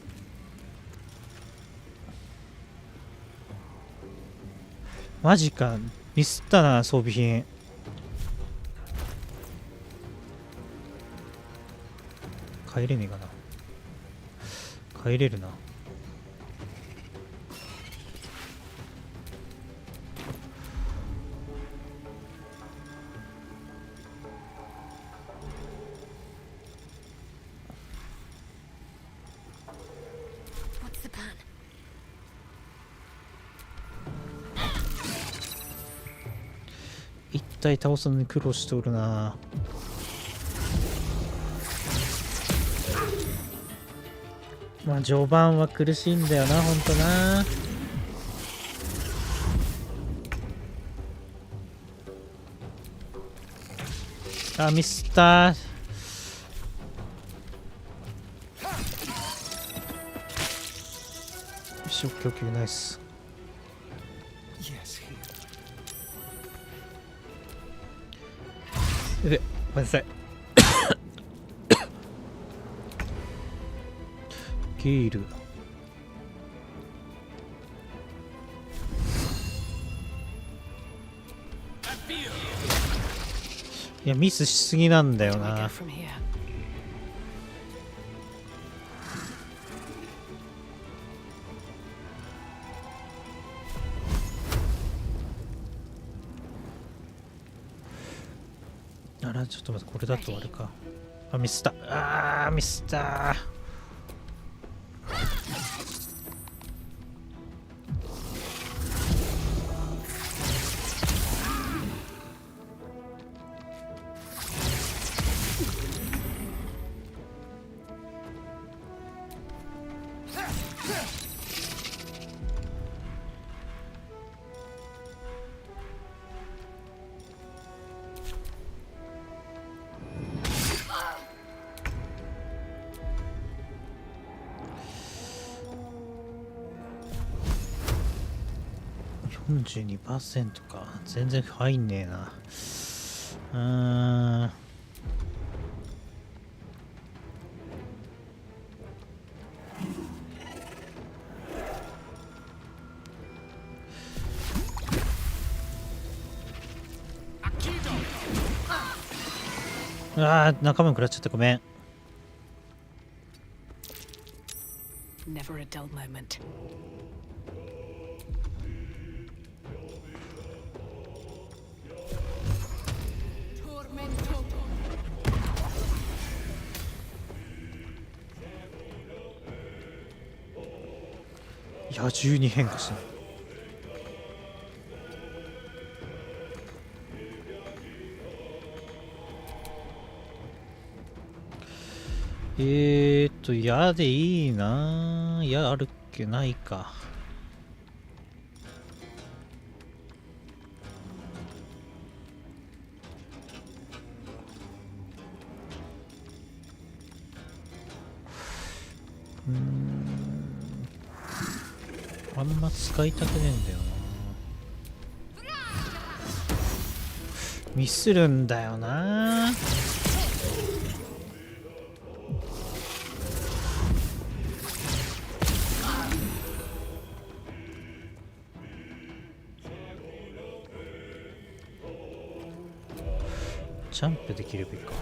マジか、ミスったな、装備品。帰れねえかな。帰れるな。一体倒すのに苦労しておるな。まあ序盤は苦しいんだよな、ほんとな。あ、ミスったー。よし、オッケーオッケー、ナイス。ごめんなさい。ゲール。いや、ミスしすぎなんだよな。あら、ちょっと待って、これだとあれか。あ、ミスった。あー、ミスったー。42% か。全然入んねえな。仲間に食らっちゃった。ごめん。Never a dull moment. 野獣に変化した。矢でいいな。矢あるっけ？ないか。あんま使いたくねえんだよな。ミスるんだよな。ジャンプできればいいか。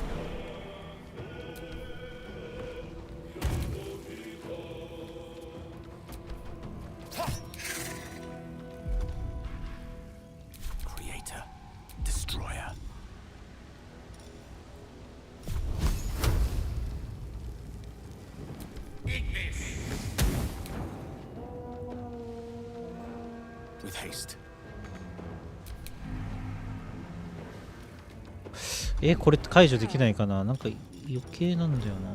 これ解除できないかな。なんか余計なんだよな。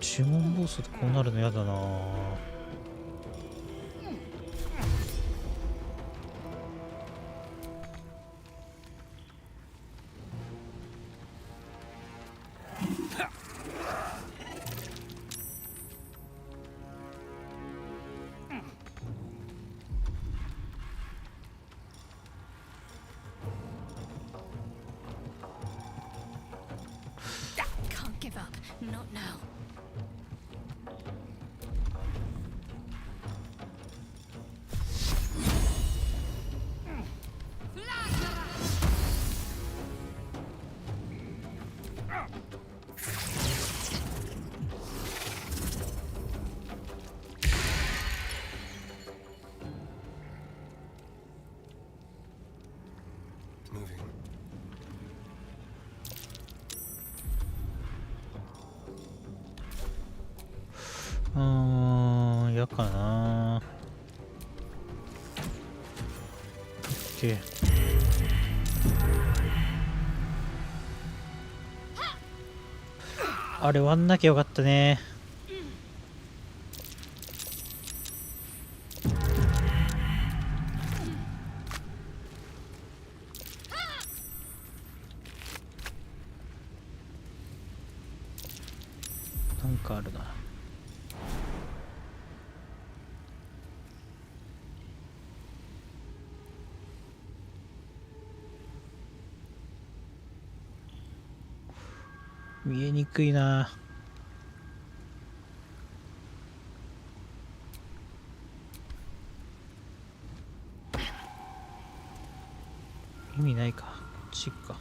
呪文暴走でこうなるのやだな。嫌かな。OK。あれ割んなきゃよかったね。なんかあるな。見えにくいな。意味ないか。こっちか。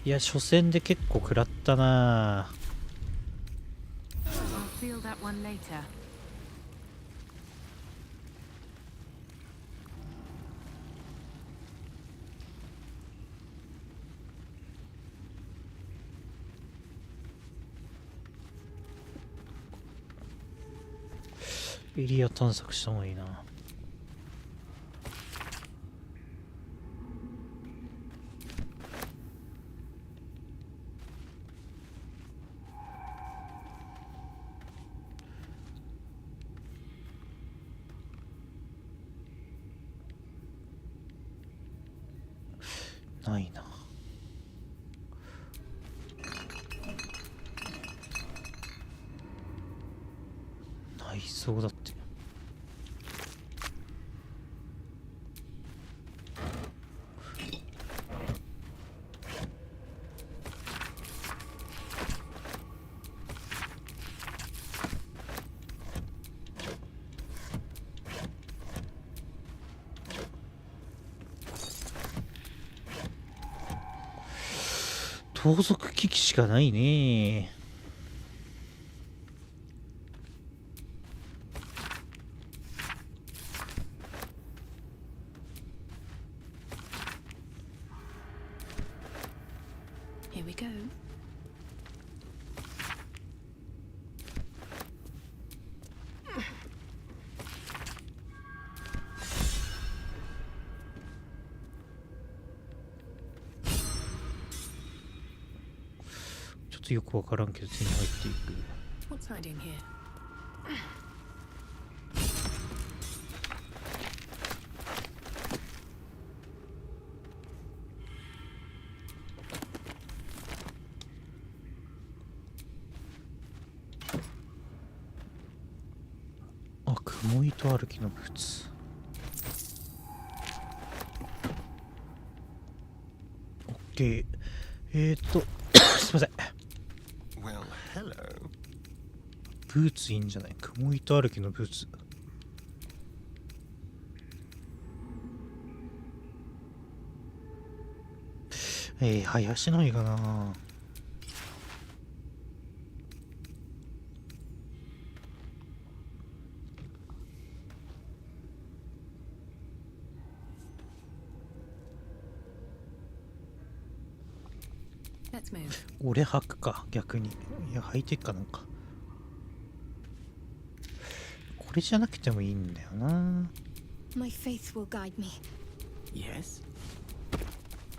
いや、初戦で結構食らったな。エリア探索した方がいいな。ないな。内装だって。盗賊機器しかないね。Here we go.ちょっとよくわからんけど手に入っていく。 What's hiding here? あ、雲糸歩きのブーツ。オッケー。すいません。Well, hello. ブーツいいんじゃない？雲糸歩きのブーツ。林のいいかな。Let's move. 俺履くか、逆に。いや、履いてっかなんか。これじゃなくてもいいんだよな。My faith will guide me. Yes?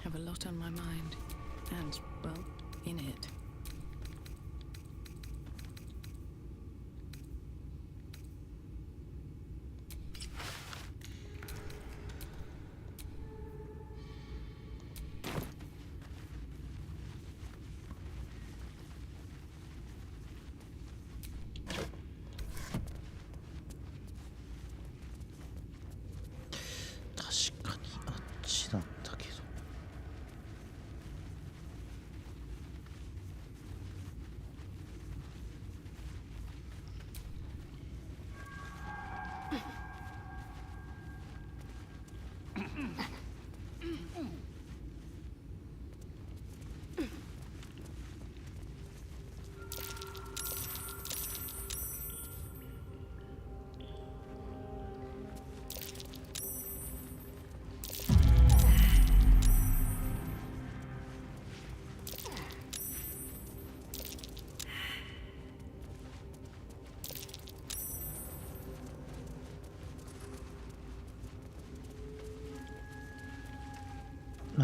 Have a lot on my mind. And, well, in it. 確かにあっちなんだけど。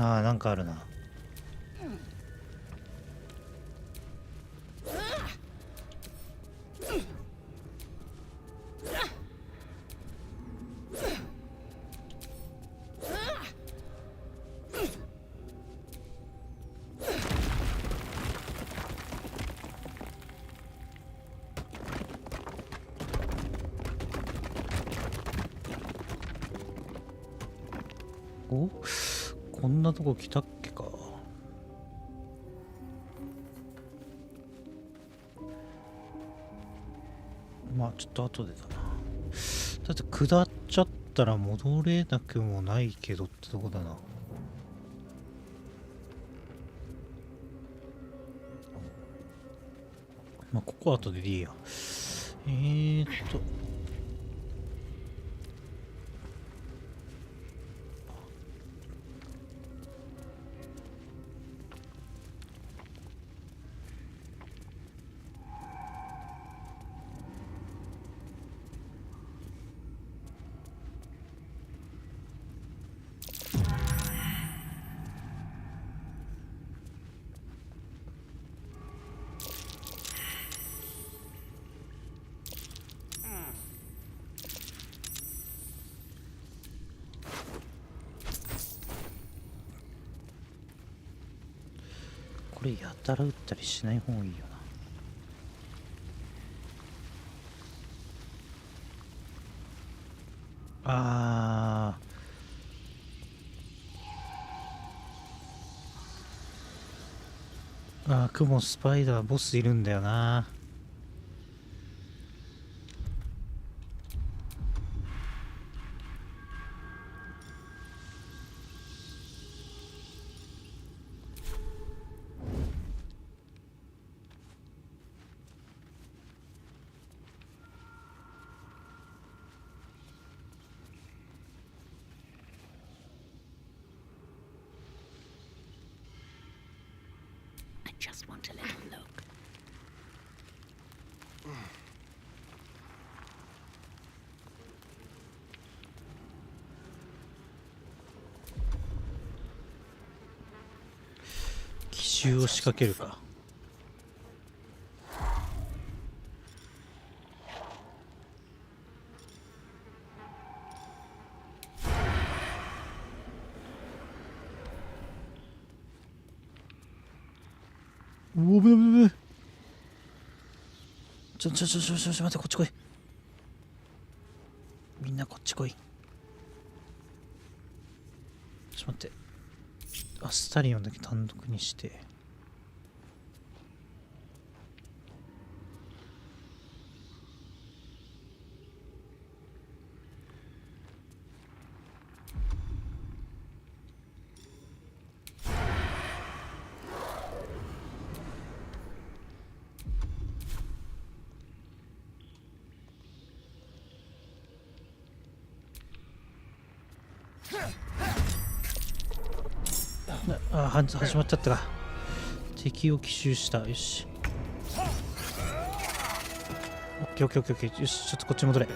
ああ、なんかあるな。お、こんなとこ来たっけか。まあちょっと後でだな。だって下っちゃったら戻れなくもないけどってとこだな。まあここは後でいいや。れやたら撃ったりしない方がいいよな。雲スパイダーボスいるんだよな。Just want a little look. 奇襲を仕掛けるか。おぶぶぶ。ちょ待って、こっち来い。みんなこっち来い。ちょっと待って。アスタリオンだけ単独にして。始まっちゃったか。敵を奇襲した。よし。オッケー。よし、ちょっとこっち戻れ。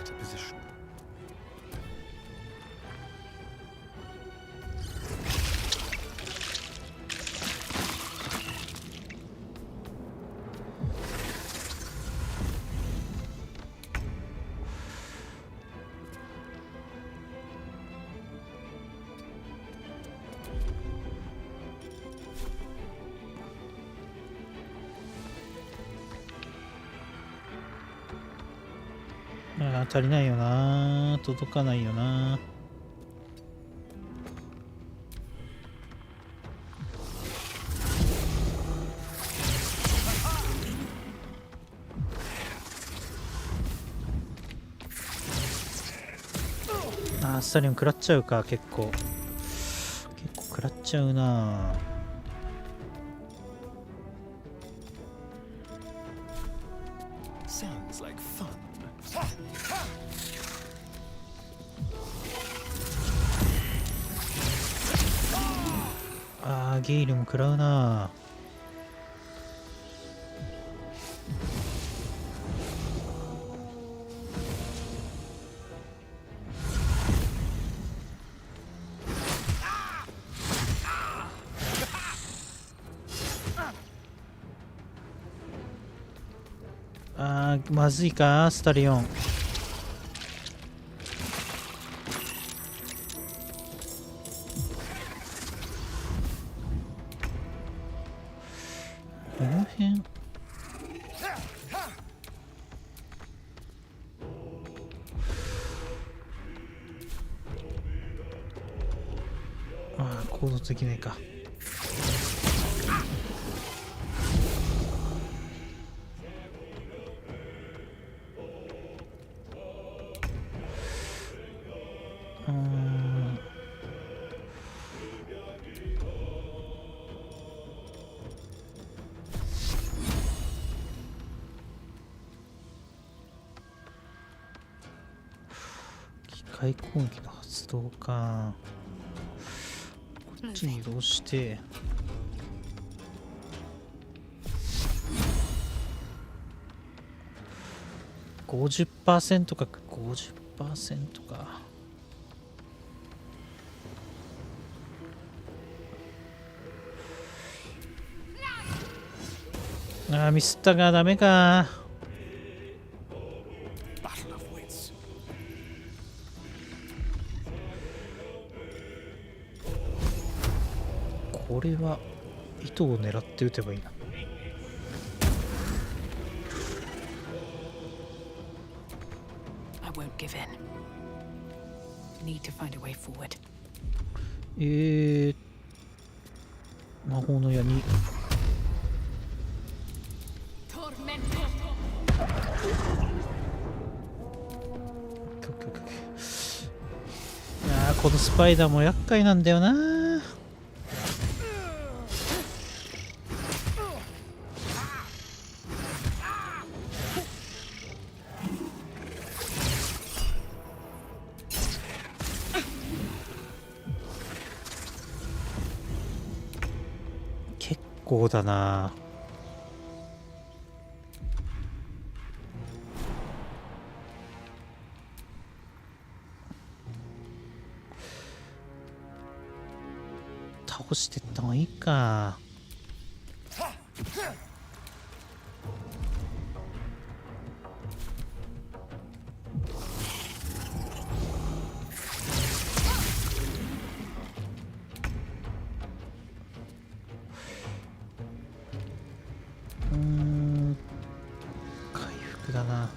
足りないよな。届かないよな。スタリオン食らっちゃうか。結構食らっちゃうな。ゲイルも食らうな。まずいか、スタリオン。この辺行動できないか。機械攻撃の発動か。こっちに移動して。50% か。50% か。ミスったがダメか。これは糸を狙って撃てばいいな。I won't give in. Need to find a way forward. 魔法の矢にこのスパイダーも厄介なんだよな。結構だな。倒してった方がいいか。回復だな。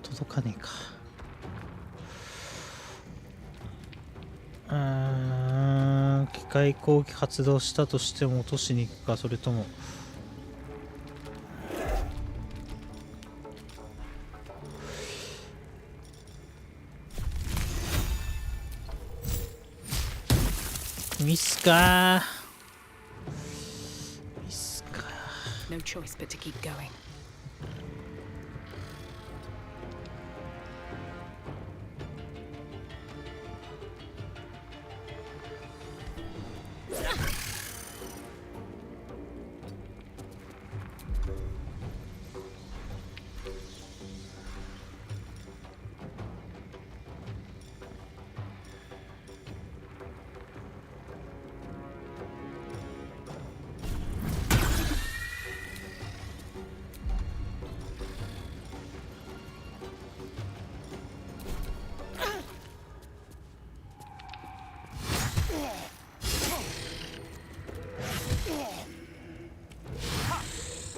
届かねえか。機械攻撃発動したとしても落としに行くか、それともミスか。ミスか。 No choice but to keep going.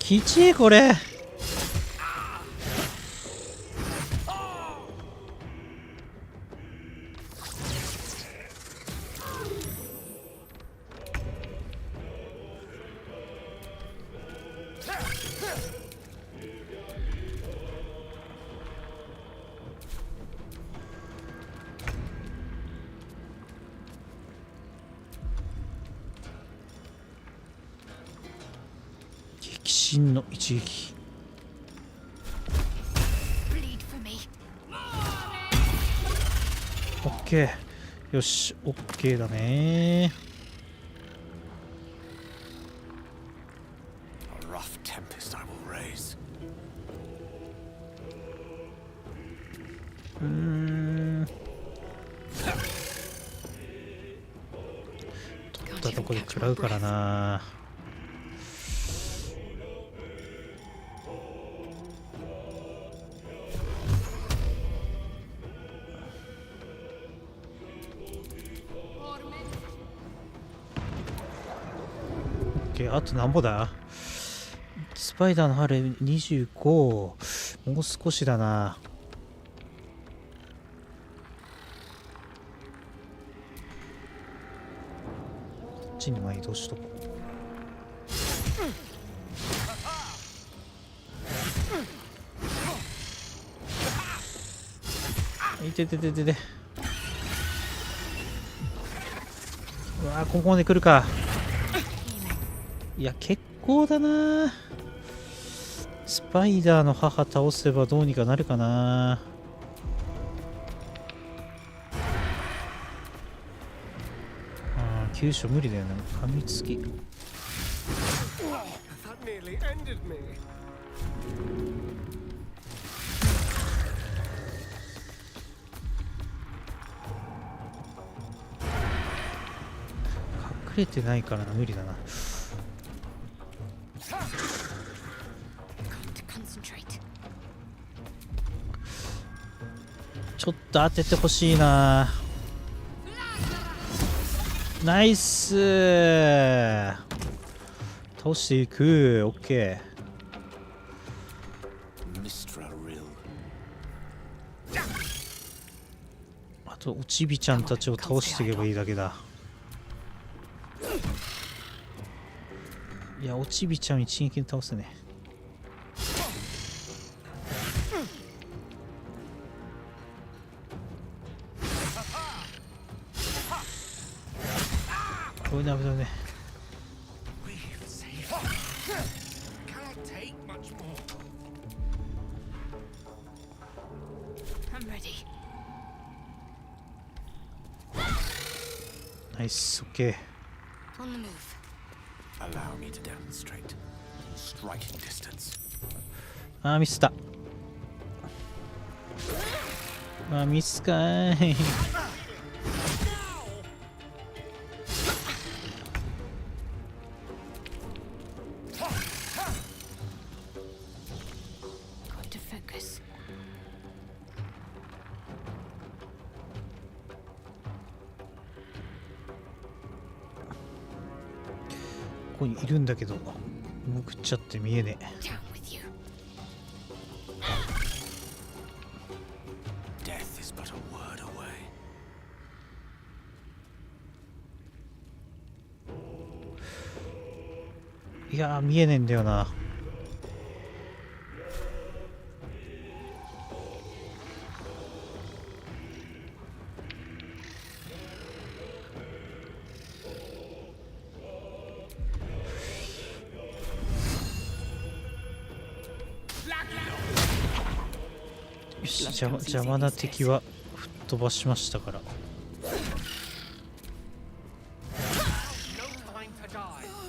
きちいこれ。激震の一撃。オッケー。よし、オッケーだね。取ったとこで食らうからな。あとなんぼだ。スパイダーの針25。もう少しだな。こっちに移動しとこう。いててててて。うわー、ここまで来るか。いや、結構だな。スパイダーの母倒せばどうにかなるかな。急所無理だよね。噛みつき。れてないからな、無理だな。ちょっと当ててほしいな。ナイスー、倒していく。オッケー。あとおちびちゃんたちを倒していけばいいだけだ。いや、おちびちゃん一撃で倒せね。これダメだね。ナイス、オッケー。あー、ミスった。まあミスかーい。ここにいるんだけど潜っちゃって見えねえ。いやー、見えねえんだよな。よし、邪魔な敵は吹っ飛ばしましたから。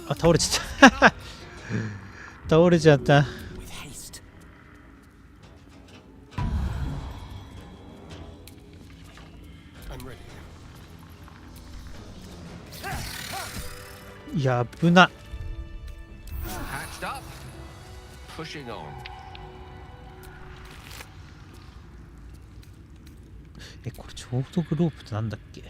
あ、倒れちゃった倒れちゃった。やぶな。これ超毒ロープってなんだっけ。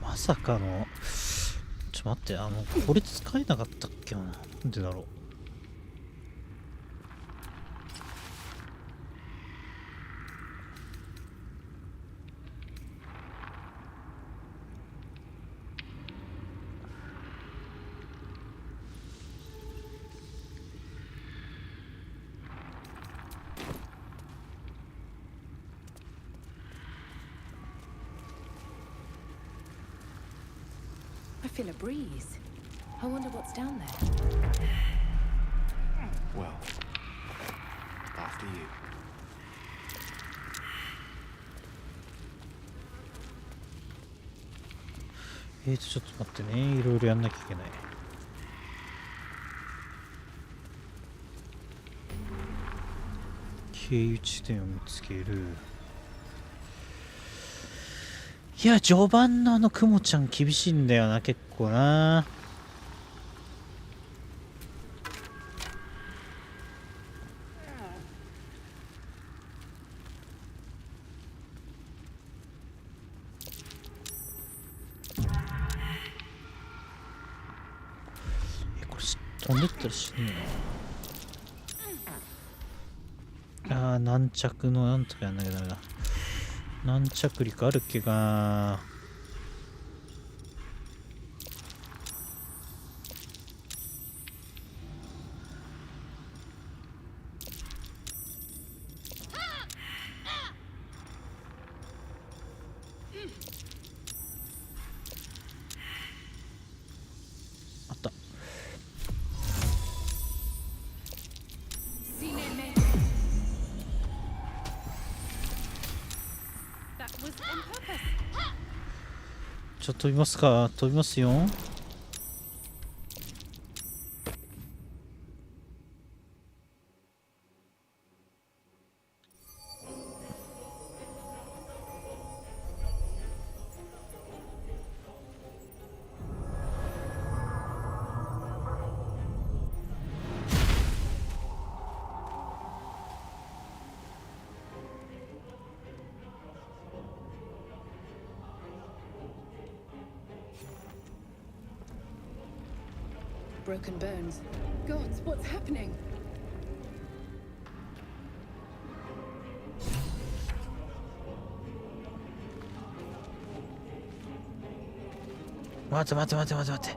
まさかの、ちょっと待って、これ使えなかったっけな。なんでだろう。I feel a breeze. I wonder what's down there. Well, after you. ちょっと待ってね。いろいろやんなきゃいけない。経由地点を見つける。いや、序盤のクモちゃん厳しいんだよな、結構な。これ飛んでったら死ぬよな。軟着のなんとかやんなきゃダメだ。軟着陸あるっけか。あった。ちょっと飛びますか。飛びますよ。Broken bones. Gods, what's happening? 待て。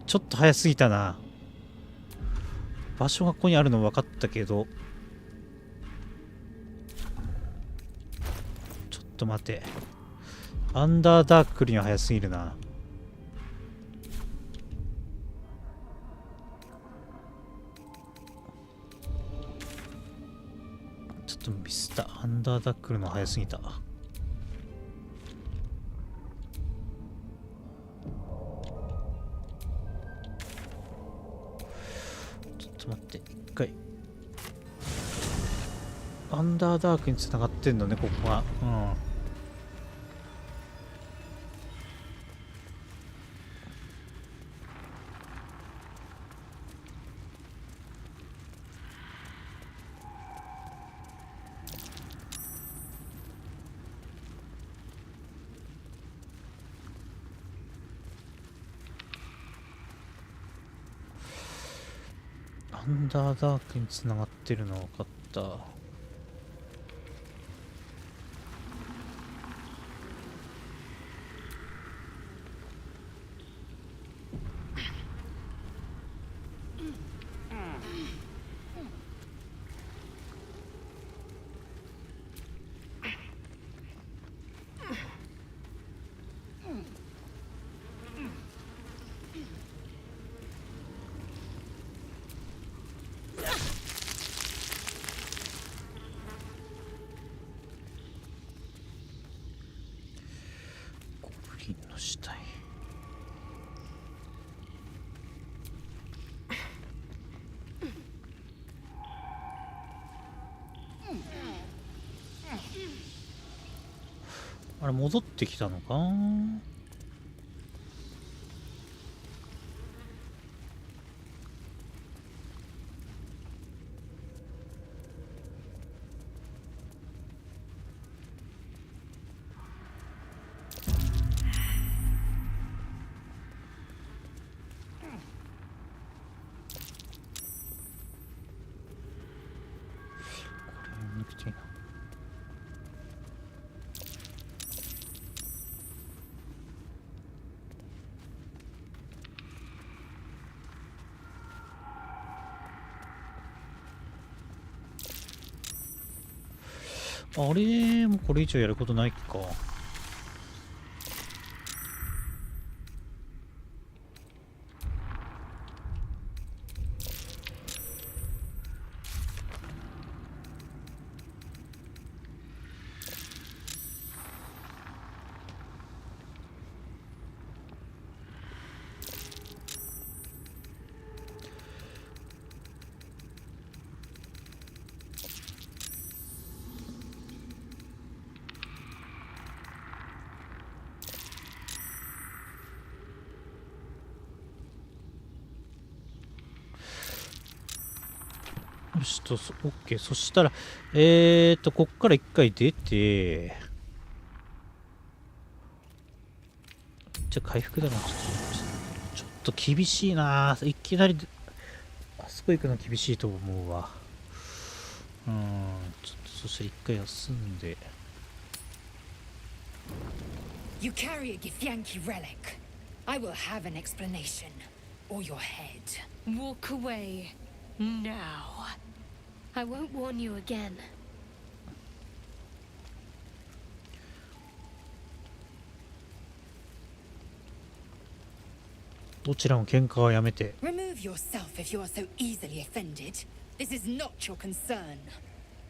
ちょっと早すぎたな。場所がここにあるの分かったけど。ちょっと待て。アンダーダークには早すぎるな。ちょっとミスった。アンダーダックルの早すぎた。ちょっと待って、一回。アンダーダークに繋がってんのね、ここが。うん。アンダーダークにつながってるの分かった。の死体。あれ戻ってきたのか。あれもうこれ以上やることないか。よしと、OK。そしたら、こっから一回出て、じゃあ回復だな。ちょっと厳しいな。いきなり、あそこ行くの厳しいと思うわ。ちょっと、そしたら一回休んで。You carry a Githyanki relic. I will have an explanation. Or your head. Walk away. Now. I won't warn you again. どちらも喧嘩はやめて。 Remove yourself if you are so easily offended. This is not your concern.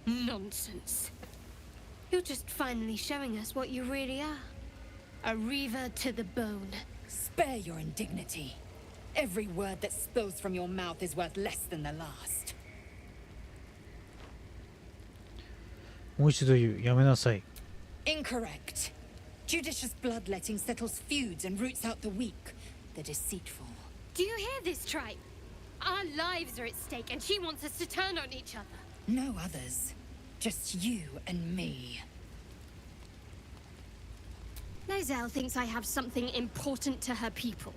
Nonsense. You're just finally showing us what you really are. いいえ、そんなことはありません。 What いいえ、そんなことはありません。 are you trying to say? いいえ、そんなことはありません。 You're just finally showing us what you really are. A reaver to the bone. Spare your indignity. Every word that spills from your mouth is worth less than the last. もう一度言う。やめなさい。Incorrect. Judicious bloodletting settles feuds and roots out the weak, the deceitful. Do you hear this, Tripe? Our lives are at stake, and she wants us to turn on each other. No others. Just you and me. Lozelle thinks I have something important to her people.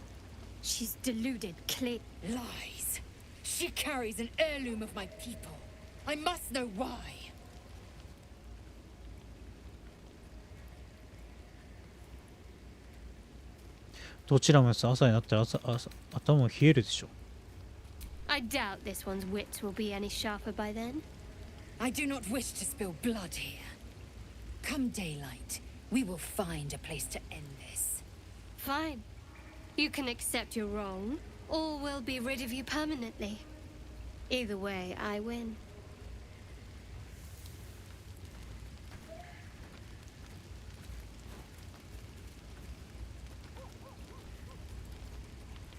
She's deluded, clear. Lies. She carries an heirloom of my people. I must know why. どちらも朝になったら頭も冷えるでしょ。I doubt this one's wits will be any sharper by then. I do not wish to spill blood here. Come daylight, we will find a place to end this. Fine. You can accept you're wrong, or we'll be rid of you permanently. Either way, I win.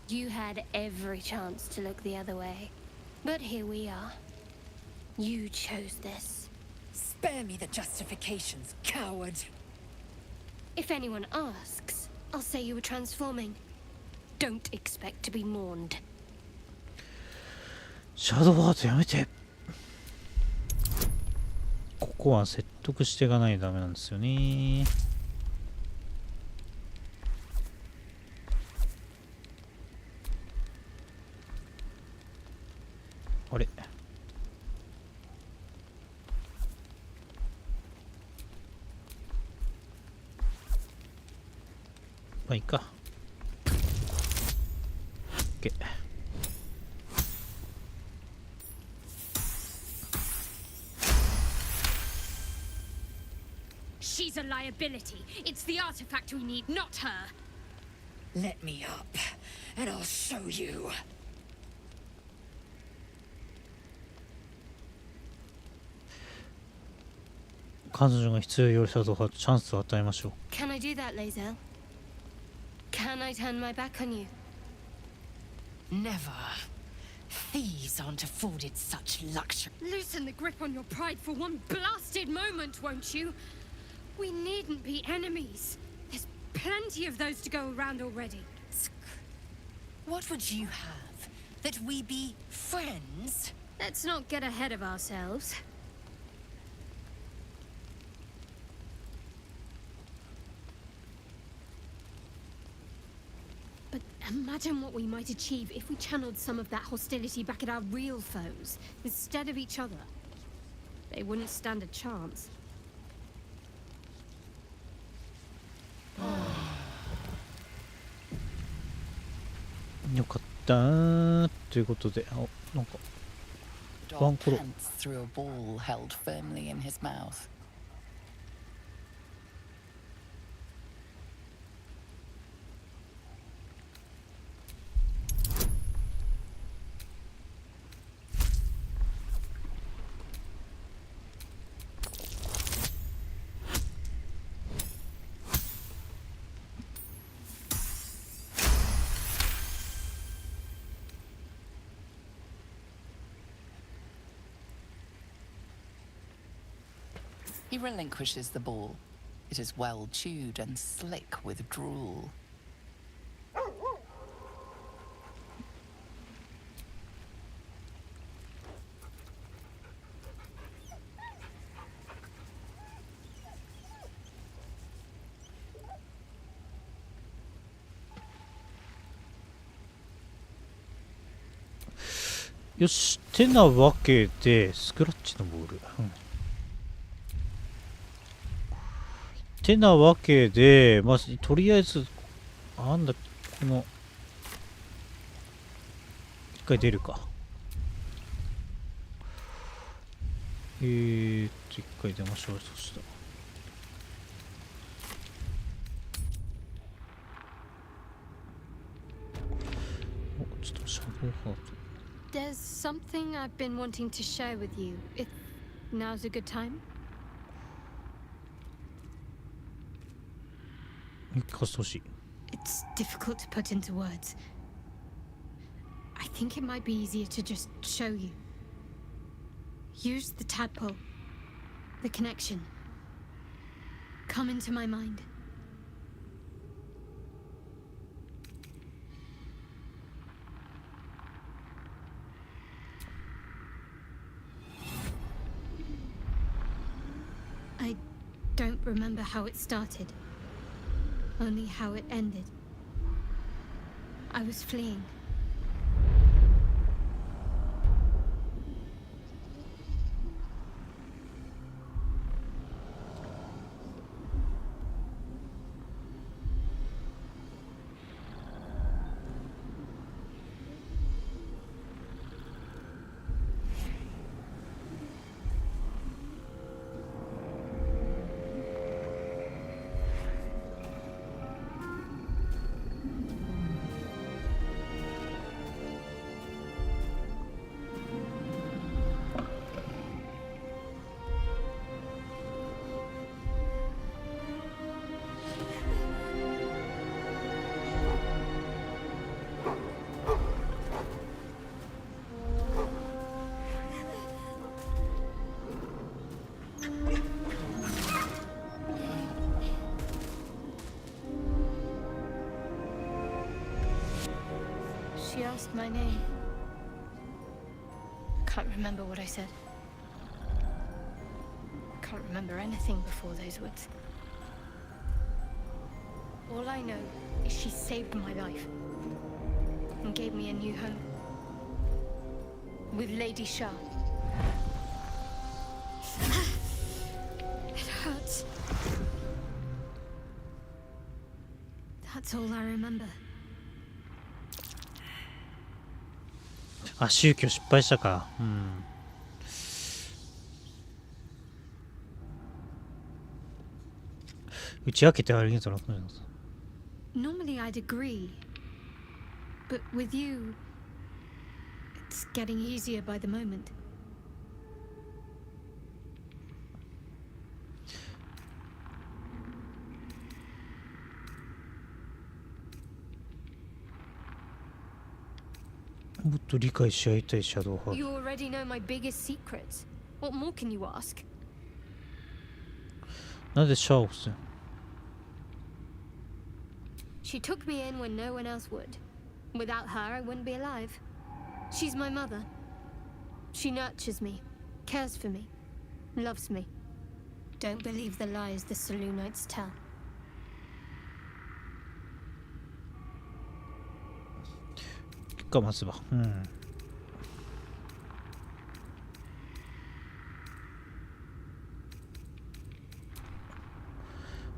You had every chance to look the other way, but here we are. You chose this. Spare me the justifications, coward. If anyone asks, I'll say you were transforming. Don't expect to be mourned. シャドウハートやめて。ここは説得していかないとダメなんですよね。あれ、まあいいか。OK。She's a liability. It's the artifact we need, not her. Let me up, and I'll show you. 彼女が必要よりシャドウハートチャンスを与えましょう。Can I do that, Lozelle? Can I turn my back on you? Never. Thieves aren't afforded such luxury. Loosen the grip on your pride for one blasted moment, won't you? We needn't be enemies. There's plenty of those to go around already. What would you have? That we be friends? Let's not get ahead of ourselves. But imagine what we might achieve if we channeled some of that hostility back at our real foes, instead of each other. They wouldn't stand a chance. よかったーということで、なんかワンコロ through a ball held firmly in his mouth. He relinquishes the ball. It is well chewed and slick with drool. Yoし、てなわけでスクラッチのボール。てなわけで、まずとりあえず、なんだ、この、一回出るか。一回出ましょう、そしたら。お、ちょっとシャドウハート。There's something I've been wanting to share with you, if now's a good time. 聞かせてほしい。 It's difficult to put into words. I think it might be easier to just show you. Use the tadpole, the connection. Come into my mind. I don't remember how it started, only how it ended. I was fleeing. She asked my name. Can't remember what I said. Can't remember anything before those words. All I know is she saved my life and gave me a new home with Lady Shah. It hurts. That's all I remember. あ、宗教失敗したか。うん。打ち明けてありがとうございます。Normally I'd agree, but with you, it's getting easier by the moment.もっと理解し合いたいシャドウハー You already know my biggest secrets. What more can you ask? なんでシャアをする She took me in when no one else would. Without her, I wouldn't be alive. She's my mother. She nurtures me, cares for me, loves me. Don't believe the lies the Selûnites tell. かまずは。うん。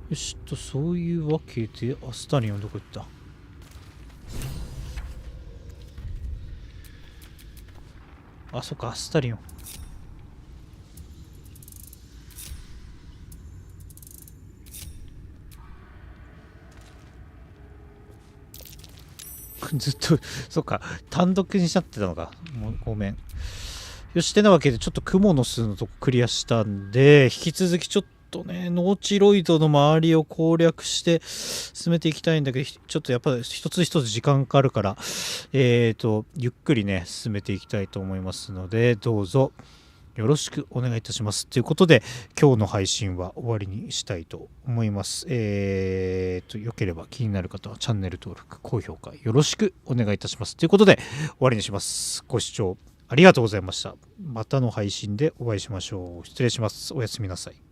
よしと、そういうわけで、アスタリオンどこ行った？あ、そっか、アスタリオン。ずっと、そっか、単独にしちゃってたのか。もうごめん。よし、てなわけで、ちょっとクモの巣のとこクリアしたんで、引き続きちょっとね、ノーチロイドの周りを攻略して進めていきたいんだけど、ちょっとやっぱり一つ一つ時間かかるから、ゆっくりね、進めていきたいと思いますので、どうぞよろしくお願いいたします。ということで、今日の配信は終わりにしたいと思います。よければ気になる方はチャンネル登録、高評価よろしくお願いいたします。ということで、終わりにします。ご視聴ありがとうございました。またの配信でお会いしましょう。失礼します。おやすみなさい。